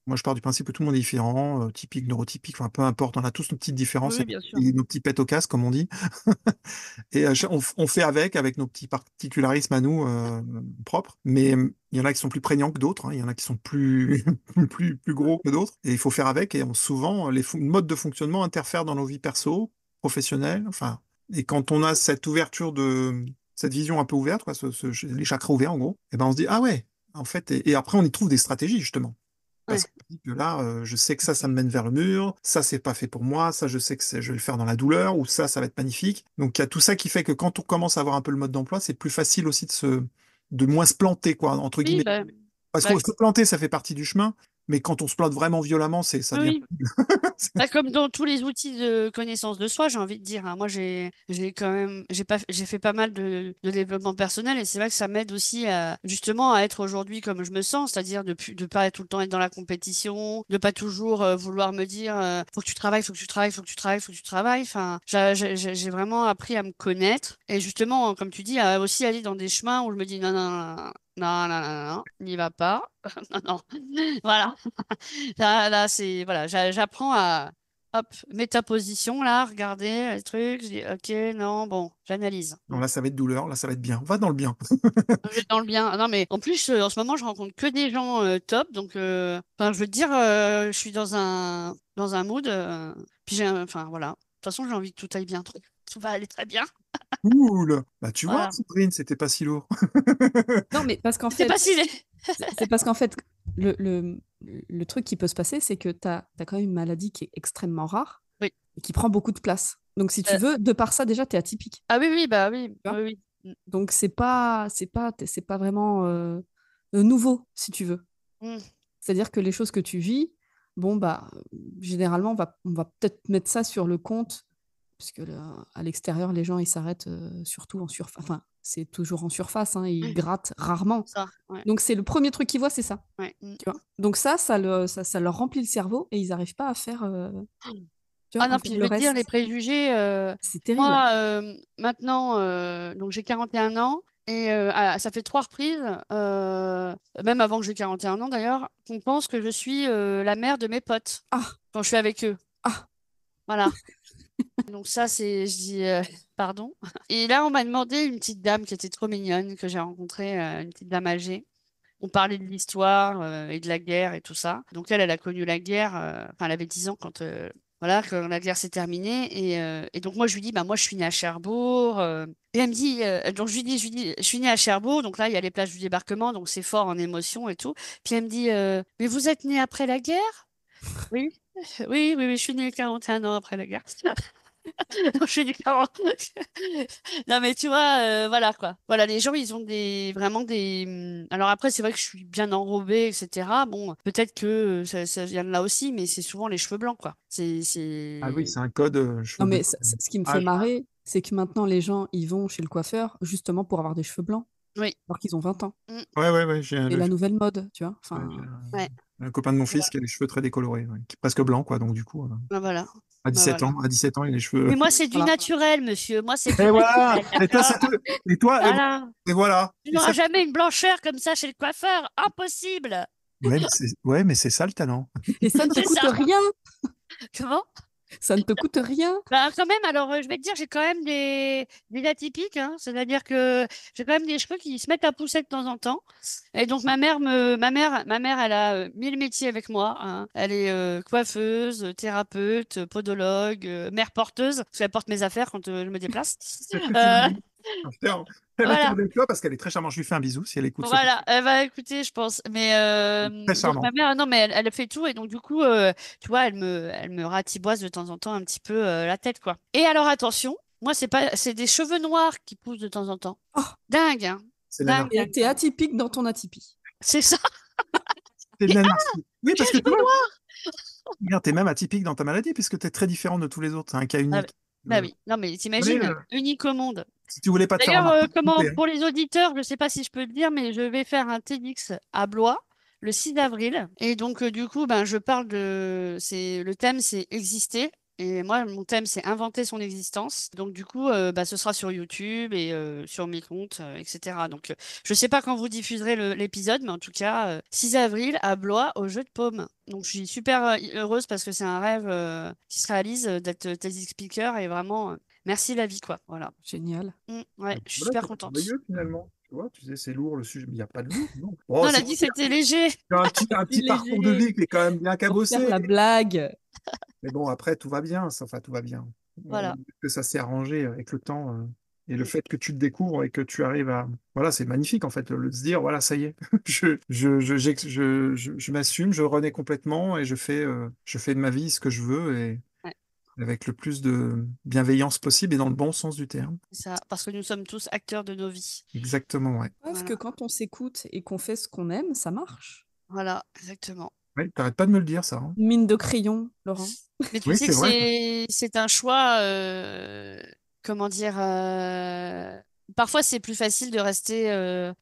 Moi, je pars du principe que tout le monde est différent, typique, neurotypique, enfin peu importe, on a tous nos petites Oui, différences oui, bien sûr. et nos petits pets au casse, comme on dit. Et on fait avec nos petits particularismes à nous propres. Mais il y en a qui sont plus prégnants que d'autres, hein. Il y en a qui sont plus, plus gros que d'autres. Et il faut faire avec. Et souvent, les modes de fonctionnement interfèrent dans nos vies perso, professionnelles. Enfin, et quand on a cette ouverture cette vision un peu ouverte, quoi, les chakras ouverts en gros, et ben on se dit, ah ouais, en fait, et après on y trouve des stratégies justement. Parce Ouais. qu'on dit que là, je sais que ça me mène vers le mur, ça, c'est pas fait pour moi, ça, je sais que je vais le faire dans la douleur, ou ça va être magnifique. Donc, il y a tout ça qui fait que quand on commence à avoir un peu le mode d'emploi, c'est plus facile aussi de moins se planter, quoi, entre Oui, guillemets. bah, Parce Bah, qu'on se planter, ça fait partie du chemin, mais quand on se plante vraiment violemment, ça devient. oui. Bah, comme dans tous les outils de connaissance de soi, j'ai envie de dire, hein. Moi, j'ai quand même, j'ai fait pas mal de développement personnel et c'est vrai que ça m'aide aussi à, justement, à être aujourd'hui comme je me sens, c'est-à-dire de pas être tout le temps être dans la compétition, de pas toujours vouloir me dire, faut que tu travailles, faut que tu travailles, faut que tu travailles, faut que tu travailles. Enfin, j'ai vraiment appris à me connaître et justement, comme tu dis, à aussi aller dans des chemins où je me dis non, non, non, non, non, non, non, non, n'y va pas. Non, non. Voilà. Là, c'est, voilà, j'apprends à, hop, métaposition, là, regarder les trucs, je dis, ok, non, bon, j'analyse. Non, là, ça va être douleur, là, ça va être bien. Va dans le bien. Je vais dans le bien. Non, mais en plus, en ce moment, je rencontre que des gens top, donc, enfin, je veux te dire, je suis dans un mood, puis enfin, voilà. De toute façon, j'ai envie que tout aille bien, tout va aller très bien. Cool. Bah, tu vois, Voilà. Cyprine, c'était pas si lourd. Non, mais parce qu'en C'est pas fait, si... c'est parce qu'en fait, le, le, le truc qui peut se passer, c'est que tu as quand même une maladie qui est extrêmement rare Oui. et qui prend beaucoup de place. Donc, si tu Euh, veux, de par ça, déjà, tu es atypique. ah oui, oui, bah oui, Tu vois. oui, oui. Donc, c'est pas vraiment nouveau, si tu veux. Mm. C'est-à-dire que les choses que tu vis, bon, bah, généralement, on va peut-être mettre ça sur le compte, puisque à l'extérieur, les gens, ils s'arrêtent surtout en surface. Enfin, c'est toujours en surface, hein, ils Mm. grattent rarement. Ça, ouais, Donc, c'est le premier truc qu'ils voient, c'est ça. ouais. Tu vois. Donc, ça leur remplit le cerveau et ils n'arrivent pas à faire, tu Ah vois, à non, puis faire je le veux te dire, les reste. préjugés, C'est terrible. moi, maintenant, donc j'ai 41 ans, et ça fait 3 reprises, même avant que j'ai 41 ans d'ailleurs, qu'on pense que je suis la mère de mes potes Ah, quand je suis avec eux. ah, Voilà. Donc ça, c'est, je dis, pardon. Et là, on m'a demandé une petite dame qui était trop mignonne, que j'ai rencontrée, une petite dame âgée. On parlait de l'histoire et de la guerre et tout ça. Donc elle a connu la guerre, enfin elle avait 10 ans voilà, quand la guerre s'est terminée. Et donc moi je lui dis, bah moi je suis née à Cherbourg. Et elle me dit, donc je lui dis, je suis née à Cherbourg, donc là il y a les plages du débarquement, donc c'est fort en émotion et tout. Puis elle me dit, mais vous êtes née après la guerre? Oui. Oui, oui, oui, je suis née 41 ans après la guerre. Je suis du 40. Non, mais tu vois, voilà quoi. Voilà, les gens, ils ont vraiment des. Alors après, c'est vrai que je suis bien enrobée, etc. Bon, peut-être que ça vient de là aussi, mais c'est souvent les cheveux blancs, quoi. Ah oui, C'est... c'est un code non, cheveux mais blancs. ce qui me fait Âge. marrer, c'est que maintenant, les gens, ils vont chez le coiffeur justement pour avoir des cheveux blancs, Oui. alors qu'ils ont 20 ans. Mm, Ouais, ouais, ouais. J'ai un, C'est la nouvelle mode, tu vois. ouais, j'ai Enfin, ouais. un copain de mon Voilà. fils qui a les cheveux très décolorés, ouais, qui est presque blanc, quoi. Donc, du coup, Ben voilà. à Ben 17 voilà. ans, à 17 ans, il a les cheveux. Mais moi, c'est du voilà. naturel, monsieur. Moi, c'est du Et voilà! naturel, Et toi, d'accord? et toi, Voilà. et voilà. Tu Et n'auras ça, jamais une blancheur comme ça chez le coiffeur. Impossible. ouais, mais c'est ça le talent. Et ça ne te C'est coûte ça. rien. Comment? Ça ne te coûte rien. Bah, quand même, alors je vais te dire, j'ai quand même des atypiques, hein. C'est-à-dire que j'ai quand même des cheveux qui se mettent à pousser de temps en temps. Et donc ma mère, elle a 1000 métiers avec moi, hein. Elle est coiffeuse, thérapeute, podologue, mère porteuse, parce qu'elle porte mes affaires quand je me déplace. Euh, Elle va fière voilà. de toi parce qu'elle est très charmante. Je lui fais un bisou si elle écoute ce Voilà, elle va écouter, je pense. Mais Très donc ma charmante. mère, non, mais elle fait tout et donc du coup, tu vois, elle me ratiboise de temps en temps un petit peu la tête, quoi. Et alors attention, moi c'est des cheveux noirs qui poussent de temps en temps. Oh, Dingue, hein. C'est Dingue, l'anarchie. et dingue, t'es dingue. atypique dans ton atypie. C'est ça. C'est Et l'anarchie. Oui, j'ai parce que les cheveux toi, noirs. regarde, t'es même atypique dans ta maladie puisque t'es très différent de tous les autres. C'est un cas Ah oui. unique. Bah oui. Non, mais Allez, t'imagines, unique au monde. si tu voulais pas te faire D'ailleurs, remarquer, tu le comment fais, hein. pour les auditeurs, je ne sais pas si je peux le dire, mais je vais faire un TEDx à Blois le 6 avril. Et donc, du coup, ben, je parle le thème, c'est exister. Et moi, mon thème, c'est inventer son existence. Donc, du coup, bah, ce sera sur YouTube et sur mes comptes, etc. Donc, je ne sais pas quand vous diffuserez l'épisode, mais en tout cas, 6 avril à Blois au Jeu de Paume. Donc, je suis super heureuse parce que c'est un rêve qui se réalise d'être TEDx speaker et vraiment, merci la vie, quoi. Voilà. Génial. Ouais, je suis Voilà, super c'est pas contente. merveilleux finalement. Tu vois, tu sais, c'est lourd le sujet, mais il n'y a pas de lourd. Non. Oh, Non, elle a c'est dit que c'était léger. un C'est petit parcours de léger. vie qui est quand même bien Pour faire cabossé. la blague. Mais bon, après, tout va bien. Enfin, tout va bien. Voilà. Que ça s'est arrangé avec le temps. Et le Mm. fait que tu te découvres et que tu arrives à. Voilà, c'est magnifique en fait, de se dire, voilà, ça y est, je m'assume, je renais complètement et je fais de ma vie ce que je veux. Et Ouais. avec le plus de bienveillance possible et dans le bon sens du terme. C'est ça, parce que nous sommes tous acteurs de nos vies. Exactement, ouais. Parce que Voilà, quand on s'écoute et qu'on fait ce qu'on aime, ça marche. voilà, exactement. Ouais, t'arrêtes pas de me le dire, ça, hein. Mine de crayon, Laurent. Mais tu Oui, sais c'est que vrai. c'est un choix, comment dire, parfois c'est plus facile de rester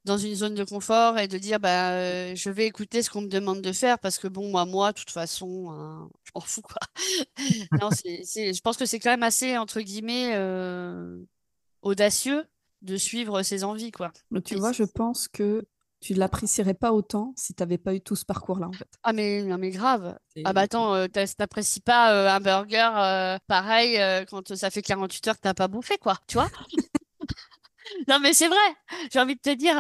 dans une zone de confort et de dire bah je vais écouter ce qu'on me demande de faire parce que bon moi de toute façon hein, je m'en fous quoi. Non je pense que c'est quand même assez entre guillemets audacieux de suivre ses envies quoi. Mais tu Et vois, je pense que tu ne l'apprécierais pas autant si tu n'avais pas eu tout ce parcours-là, en fait. ah mais non mais grave. Ah bah C'est- attends, t'apprécies pas un burger pareil quand ça fait 48 heures que t'as pas bouffé quoi, tu vois? Non mais c'est vrai, j'ai envie de te dire,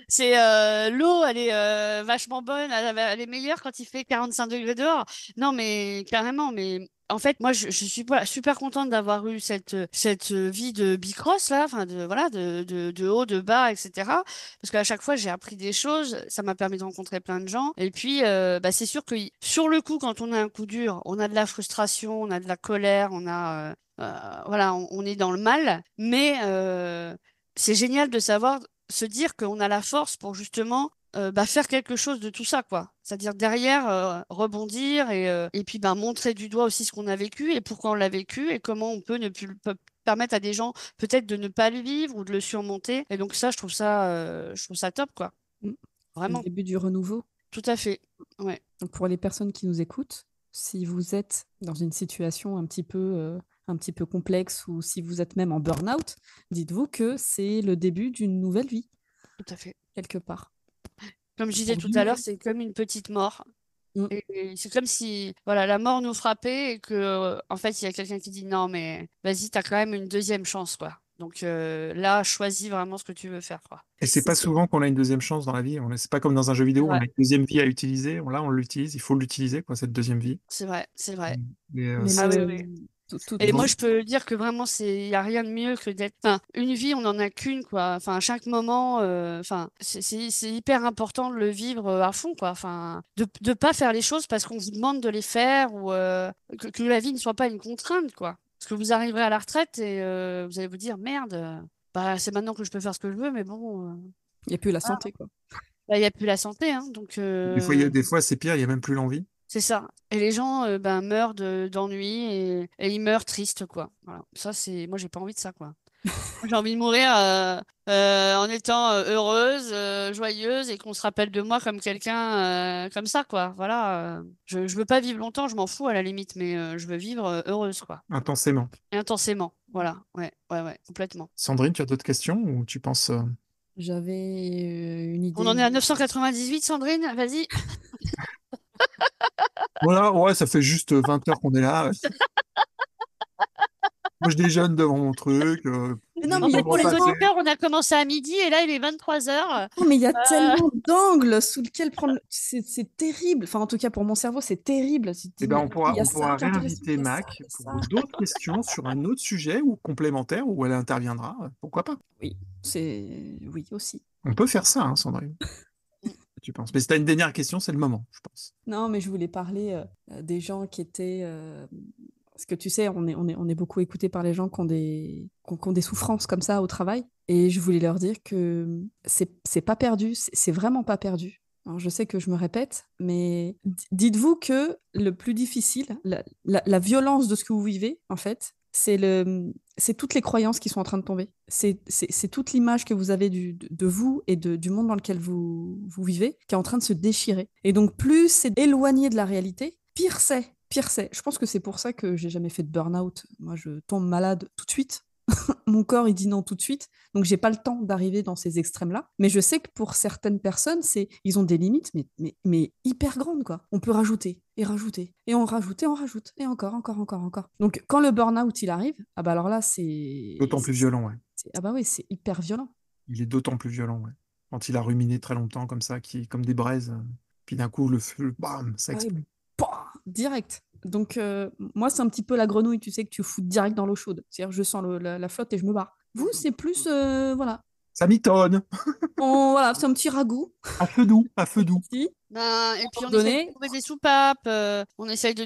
c'est l'eau, elle est vachement bonne, elle est meilleure quand il fait 45 degrés dehors. Non mais carrément, mais en fait moi je suis super contente d'avoir eu cette vie de bicross là, enfin de voilà de haut, de bas, etc. Parce qu'à chaque fois j'ai appris des choses, ça m'a permis de rencontrer plein de gens. Et puis bah, c'est sûr que sur le coup quand on a un coup dur, on a de la frustration, on a de la colère, on a voilà, on est dans le mal, mais c'est génial de savoir se dire qu'on a la force pour justement bah, faire quelque chose de tout ça, quoi. C'est-à-dire derrière rebondir et puis bah, montrer du doigt aussi ce qu'on a vécu et pourquoi on l'a vécu et comment on peut ne plus peut permettre à des gens peut-être de ne pas le vivre ou de le surmonter. Et donc ça, je trouve ça top, quoi. Mm. C'est le Vraiment, début du renouveau. tout à fait. Ouais, Donc pour les personnes qui nous écoutent, si vous êtes dans une situation un petit peu complexe ou si vous êtes même en burn-out, dites-vous que c'est le début d'une nouvelle vie, tout à fait. quelque part. Comme je disais Pour tout à l'heure, durer. c'est comme une petite mort. Mm. Et c'est comme si voilà, la mort nous frappait et que en fait, il y a quelqu'un qui dit non, mais vas-y, t'as quand même une deuxième chance, quoi. Donc là, choisis vraiment ce que tu veux faire, quoi. Et c'est C'est pas ce que- souvent qu'on a une deuxième chance dans la vie. C'est pas comme dans un jeu C'est vidéo, on vrai, a une deuxième vie à utiliser. Là, on l'utilise. Il faut l'utiliser, quoi, cette deuxième vie. c'est vrai, c'est vrai. Et, Mais Ah oui, le, oui. Et moi, bon, je peux dire que vraiment, il y a rien de mieux que d'être. Enfin, une vie, on n'en a qu'une, quoi. Enfin, à chaque moment, enfin, c'est hyper important de le vivre à fond, quoi. Enfin, de pas faire les choses parce qu'on vous demande de les faire ou que la vie ne soit pas une contrainte, quoi. Parce que vous arriverez à la retraite et vous allez vous dire, merde, bah, c'est maintenant que je peux faire ce que je veux, mais bon, il n'y a plus la voilà. santé, quoi. Là, il n'y a plus la santé, hein, donc des fois, c'est pire, il n'y a même plus l'envie. c'est ça. Et les gens ben, meurent d'ennui et ils meurent tristes, quoi. Voilà. Ça, c'est. Moi, j'ai pas envie de ça, quoi. Moi, j'ai envie de mourir en étant heureuse, joyeuse et qu'on se rappelle de moi comme quelqu'un comme ça, quoi. Voilà. Je veux pas vivre longtemps, je m'en fous à la limite, mais je veux vivre heureuse, quoi. Intensément. Et intensément. Voilà. Ouais, ouais, ouais, complètement. Sandrine, tu as d'autres questions ou tu penses J'avais une On en est idée. à 998, Sandrine, vas-y. Voilà, ouais, ça fait juste 20 heures qu'on est là. Moi, je déjeune devant mon truc. Mais non, J'ai le mais En il y temps a fait, de pour les tellement, repasser. auditeurs, on a commencé à midi et là, il est 23 heures. non, mais il y a tellement d'angles sous lesquels prendre. C'est terrible. Enfin, en tout cas, pour mon cerveau, c'est terrible. Tu te Eh dis, ben, mais attends, il y a on ça pourra qui est intéressant, réinviter il y a ça, Mac il y a pour ça. d'autres questions sur un autre sujet ou complémentaire où elle interviendra. Pourquoi pas? Oui, oui aussi. On peut faire ça, hein, Sandrine, tu penses. Mais si tu as une dernière question, c'est le moment, je pense. Non, mais je voulais parler des gens qui étaient. Parce que tu sais, on est beaucoup écouté par les gens qui ont des souffrances comme ça au travail. Et je voulais leur dire que c'est pas perdu, c'est vraiment pas perdu. Alors, je sais que je me répète, mais dites-vous que le plus difficile, la violence de ce que vous vivez, en fait, c'est toutes les croyances qui sont en train de tomber. C'est toute l'image que vous avez de vous et du monde dans lequel vous vivez qui est en train de se déchirer. Et donc, plus c'est éloigné de la réalité, pire c'est. Pire c'est. Je pense que c'est pour ça que j'ai jamais fait de burn-out. Moi, je tombe malade tout de suite. Mon corps, il dit non tout de suite. Donc, j'ai pas le temps d'arriver dans ces extrêmes-là. Mais je sais que pour certaines personnes, ils ont des limites, mais hyper grandes, quoi. On peut rajouter et rajouter. Et on rajoute et on rajoute. Et encore, encore, encore, encore. Donc, quand le burn-out, il arrive, ah bah alors là, D'autant plus violent, ouais. ah bah oui, c'est hyper violent. Il est d'autant plus violent, ouais. Quand il a ruminé très longtemps comme ça, qui comme des braises, puis d'un coup, le feu, bam, ça Ah oui, explose. pouah, direct. Donc, moi, c'est un petit peu la grenouille, tu sais, que tu fous direct dans l'eau chaude. C'est-à-dire, je sens la flotte et je me barre. Vous, c'est plus, voilà. Ça m'étonne. Voilà, c'est un petit ragoût. À feu doux, à feu doux. Si, Ben, et à un puis moment on essaye de donné,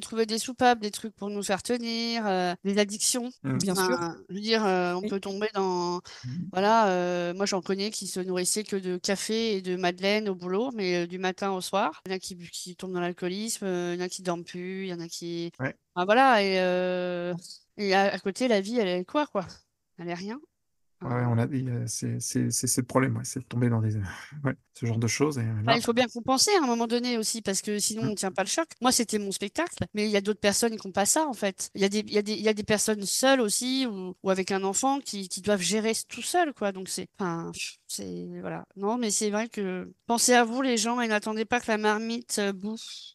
trouver des soupapes, des trucs pour nous faire tenir, des addictions. bien sûr. Enfin, je veux dire, on Oui. peut tomber dans, Mm. voilà, moi j'en connais qui se nourrissaient que de café et de madeleine au boulot, mais du matin au soir. Il y en a qui tombent dans l'alcoolisme, il y en a qui dorment plus, il y en a qui, Ouais. enfin, voilà, et à côté la vie elle est quoi? Elle est rien. Ouais, Enfin, c'est le problème, ouais, c'est de tomber dans ouais, ce genre de choses. Et Enfin, là, il faut bien compenser à un moment donné aussi, parce que sinon on ne tient pas le choc. Moi, c'était mon spectacle, mais il y a d'autres personnes qui n'ont pas ça, en fait. Il y a des personnes seules aussi, ou avec un enfant, qui doivent gérer tout seul, quoi. Donc enfin, voilà. Non, mais c'est vrai que pensez à vous, les gens, et n'attendez pas que la marmite bouffe.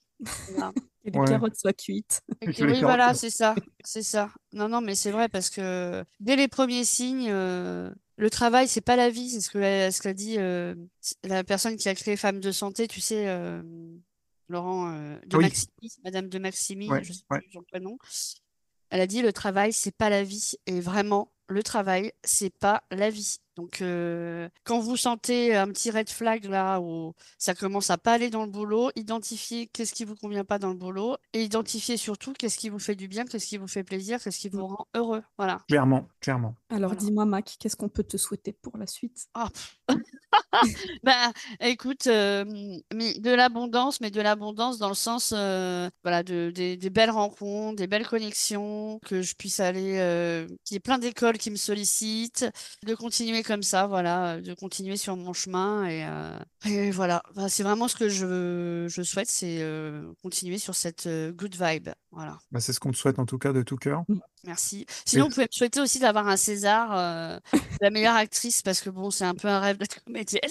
Voilà. Et les ouais, carottes soient cuites. Et et que les oui, carottes. voilà, c'est ça, c'est ça. Non, non, mais c'est vrai parce que dès les premiers signes, le travail, c'est pas la vie, c'est ce qu'a dit la personne qui a créé Femmes de Santé, tu sais, Laurent de Oui, Maximi, Madame de Maximi, ouais, je sais ouais. plus son prénom. Elle a dit le travail, c'est pas la vie. Et vraiment, le travail, c'est pas la vie. Donc, quand vous sentez un petit red flag là où ça commence à pas aller dans le boulot, identifiez qu'est-ce qui vous convient pas dans le boulot et identifiez surtout qu'est-ce qui vous fait du bien, qu'est-ce qui vous fait plaisir, qu'est-ce qui Mm. vous rend heureux. Voilà. Clairement, clairement. Alors, Voilà. dis-moi, Mac, qu'est-ce qu'on peut te souhaiter pour la suite? Ah, bah, écoute, mais de l'abondance dans le sens, voilà, des belles rencontres, des belles connexions, que je puisse aller, qu'il y ait plein d'écoles qui me sollicitent, de continuer comme ça, voilà, de continuer sur mon chemin et voilà. Bah, c'est vraiment ce que je souhaite, c'est continuer sur cette good vibe, voilà. Bah, c'est ce qu'on te souhaite en tout cas de tout cœur. Mm. Merci. Et Sinon, vous pouvez me souhaiter aussi d'avoir un César, la meilleure actrice, parce que bon, c'est un peu un rêve d'être comédienne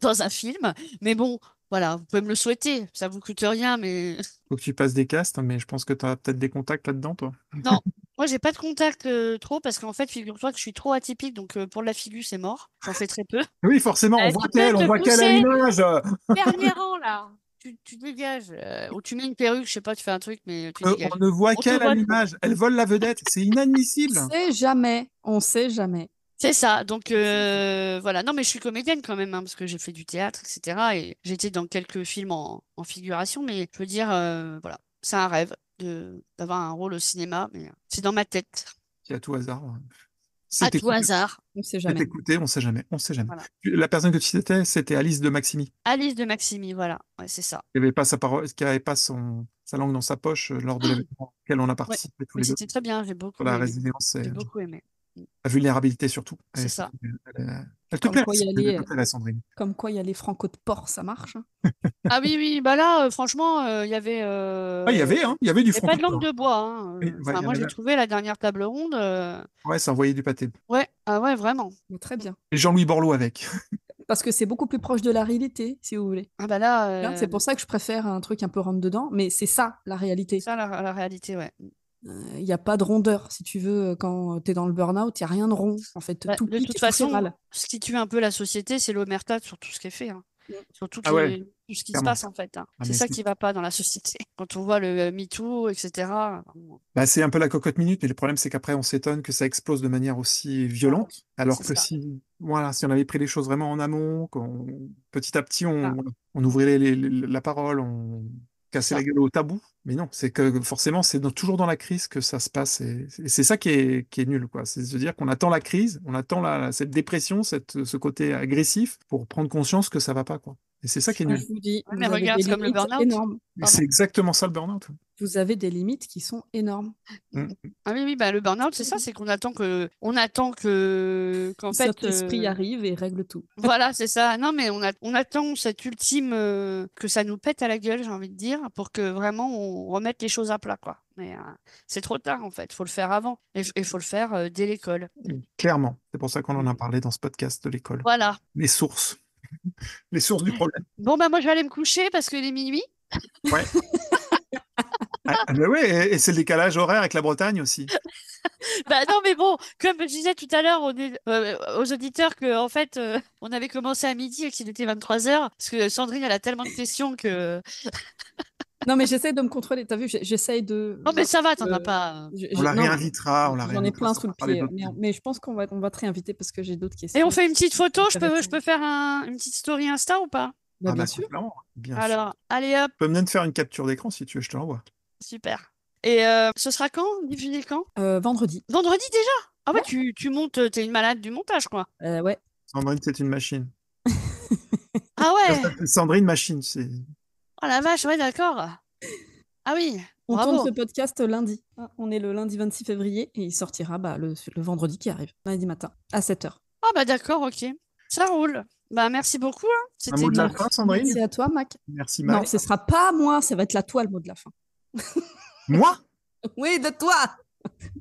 dans un film. Mais bon, voilà, vous pouvez me le souhaiter. Ça vous coûte rien, mais faut que tu passes des castes, mais je pense que tu as peut-être des contacts là-dedans, toi. non. Moi, j'ai pas de contact trop parce qu'en fait, figure-toi que je suis trop atypique. Donc, pour la figure, c'est mort. J'en fais très peu. Oui, forcément, Tu peux on te voit qu'elle à coucher, l'image. dernier rang là. Tu dégages. Ou tu mets une perruque, je sais pas, tu fais un truc, mais tu On dégages. ne voit On te qu'elle à voit trop. l'image. Elle vole la vedette. C'est On inadmissible. sait jamais. On sait jamais. C'est ça, donc voilà. Non, mais je suis comédienne quand même, hein, parce que j'ai fait du théâtre, etc. Et j'ai été dans quelques films en figuration, mais je veux dire, voilà, c'est un rêve d'avoir un rôle au cinéma, mais c'est dans ma tête. Qui à tout hasard. À C'est tout écouté. On hasard, sait C'est jamais. écouté, on sait jamais. On sait jamais. voilà. La personne que tu citais, c'était Alice de Maximi. Alice de Maximi, voilà, ouais, c'est ça. Qui n'avait pas sa parole, qui avait pas sa langue dans sa poche lors de l'événement auquel on a Ouais, participé tous mais les deux. c'était très bien, Sur la résilience et j'ai beaucoup aimé. Mm, la vulnérabilité surtout. c'est ça. Elle te Comme plaît, quoi y elle aller, te plairait, Sandrine. comme quoi y aller franco de porc, ça marche, hein. Ah oui, oui, bah là, franchement, Ah, il y avait du il y avait pas de langue franc-comtois. de bois, hein. Oui, ouais, Enfin, moi, j'ai trouvé la dernière table ronde. ouais, ça envoyait du pâté. Ouais, ah ouais, vraiment. Mais très bien. Et Jean-Louis Borloo avec. Parce que c'est beaucoup plus proche de la réalité, si vous voulez. Ah bah là, Hein, c'est pour ça que je préfère un truc un peu rentre-dedans, mais c'est ça, la réalité. ça, la réalité, ouais. Il n'y a pas de rondeur, si tu veux, quand tu es dans le burn-out, il n'y a rien de rond. En fait, Bah, tout de pique toute et tout fait façon, mal. ce qui tue un peu la société, c'est l'omerta sur tout ce qui est fait, hein. Sur Ah ouais, tout ce qui se clairement. passe, en fait, hein. Ah, C'est mais ça qui va pas dans la société. Quand on voit le MeToo, etc. bah, c'est un peu la cocotte minute, mais le problème, c'est qu'après, on s'étonne que ça explose de manière aussi Ah, violente, alors c'est que ça. si, voilà, si on avait pris les choses vraiment en amont, petit à petit, Ah, on ouvrait la parole, on c'est cassait ça. la gueule au tabou, mais non, c'est que forcément, toujours dans la crise que ça se passe, et c'est ça qui est nul, quoi. C'est de se dire qu'on attend la crise, on attend cette dépression, ce côté agressif, pour prendre conscience que ça va pas, quoi. Et c'est ça qui est Moi, nul. je vous dis, Ouais, mais vous avez regarde, des c'est comme le limites burn-out. énormes. Et c'est Pardon. exactement ça le burn-out. Vous avez des limites qui sont énormes. Mm. Ah oui, oui, bah, le burn-out, c'est ça, c'est on attend qu'en fait, Saint-Esprit arrive et règle tout. voilà, c'est ça. Non, mais on attend cette ultime, que ça nous pète à la gueule, j'ai envie de dire, pour que vraiment on remette les choses à plat, quoi. Mais c'est trop tard, en fait. Faut le faire avant. Et il faut le faire dès l'école. Clairement, c'est pour ça qu'on en a parlé dans ce podcast de l'école. Voilà. Les sources, les sources du problème. Bon, bah, moi, je vais aller me coucher parce qu'il est minuit. Ouais. Ah, bah ouais, et c'est le décalage horaire avec la Bretagne aussi. Bah non, mais bon, comme je disais tout à l'heure aux auditeurs que en fait, on avait commencé à midi et qu'il était 23 h parce que Sandrine, elle a tellement de questions que Non, mais j'essaie de me contrôler. T'as vu, j'essaye de. Non, mais ça va, t'en as euh, pas. On la non, réinvitera, j'en ai plein sous on le va parler pied. d'autres Mais, thèmes. mais je pense qu'on va te réinviter parce que j'ai d'autres Et on questions fait une petite photo, je intéressantes. peux faire une petite story Insta ou pas? Bah, Ah bien bah sûr. complètement, bien sûr. Alors, allez hop, Tu peux même te faire une capture d'écran si tu veux, je te l'envoie. super. Et ce sera quand? Diffusé quand? Vendredi. Vendredi déjà? Ah ouais, Ouais. tu montes, t'es une malade du montage, quoi. Ouais. Sandrine, c'est une machine. Ah Ça ouais, s'appelle Sandrine Machine, c'est... oh la vache, ouais, d'accord. Ah oui, On tourne ce bravo. podcast lundi. On est le lundi 26 février et il sortira le vendredi qui arrive, lundi matin, à 7h. Ah bah d'accord, ok. Ça roule. Bah merci beaucoup, hein. Un C'était mot de la top. fin, Merci Sandrine? à toi, Mac. Merci, Non, Mac. ce sera pas moi, ça va être la toi le mot de la fin. Moi? Oui, de toi.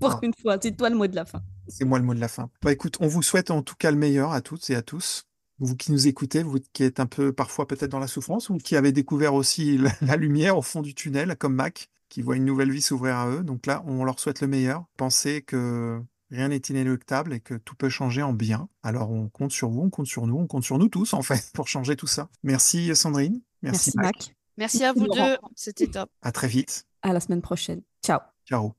Pour Ah, une fois, c'est toi le mot de la fin. c'est moi le mot de la fin. Bah écoute, on vous souhaite en tout cas le meilleur à toutes et à tous. Vous qui nous écoutez, vous qui êtes un peu parfois peut-être dans la souffrance, ou qui avez découvert aussi la lumière au fond du tunnel, comme Mac, qui voit une nouvelle vie s'ouvrir à eux. Donc là, on leur souhaite le meilleur. Pensez que rien n'est inéluctable et que tout peut changer en bien. Alors on compte sur vous, on compte sur nous, on compte sur nous tous en fait pour changer tout ça. Merci Sandrine, merci Merci, Mac. Mac. Merci à Merci, vous Laurent. deux, c'était top. À très vite. À la semaine prochaine. Ciao. Ciao.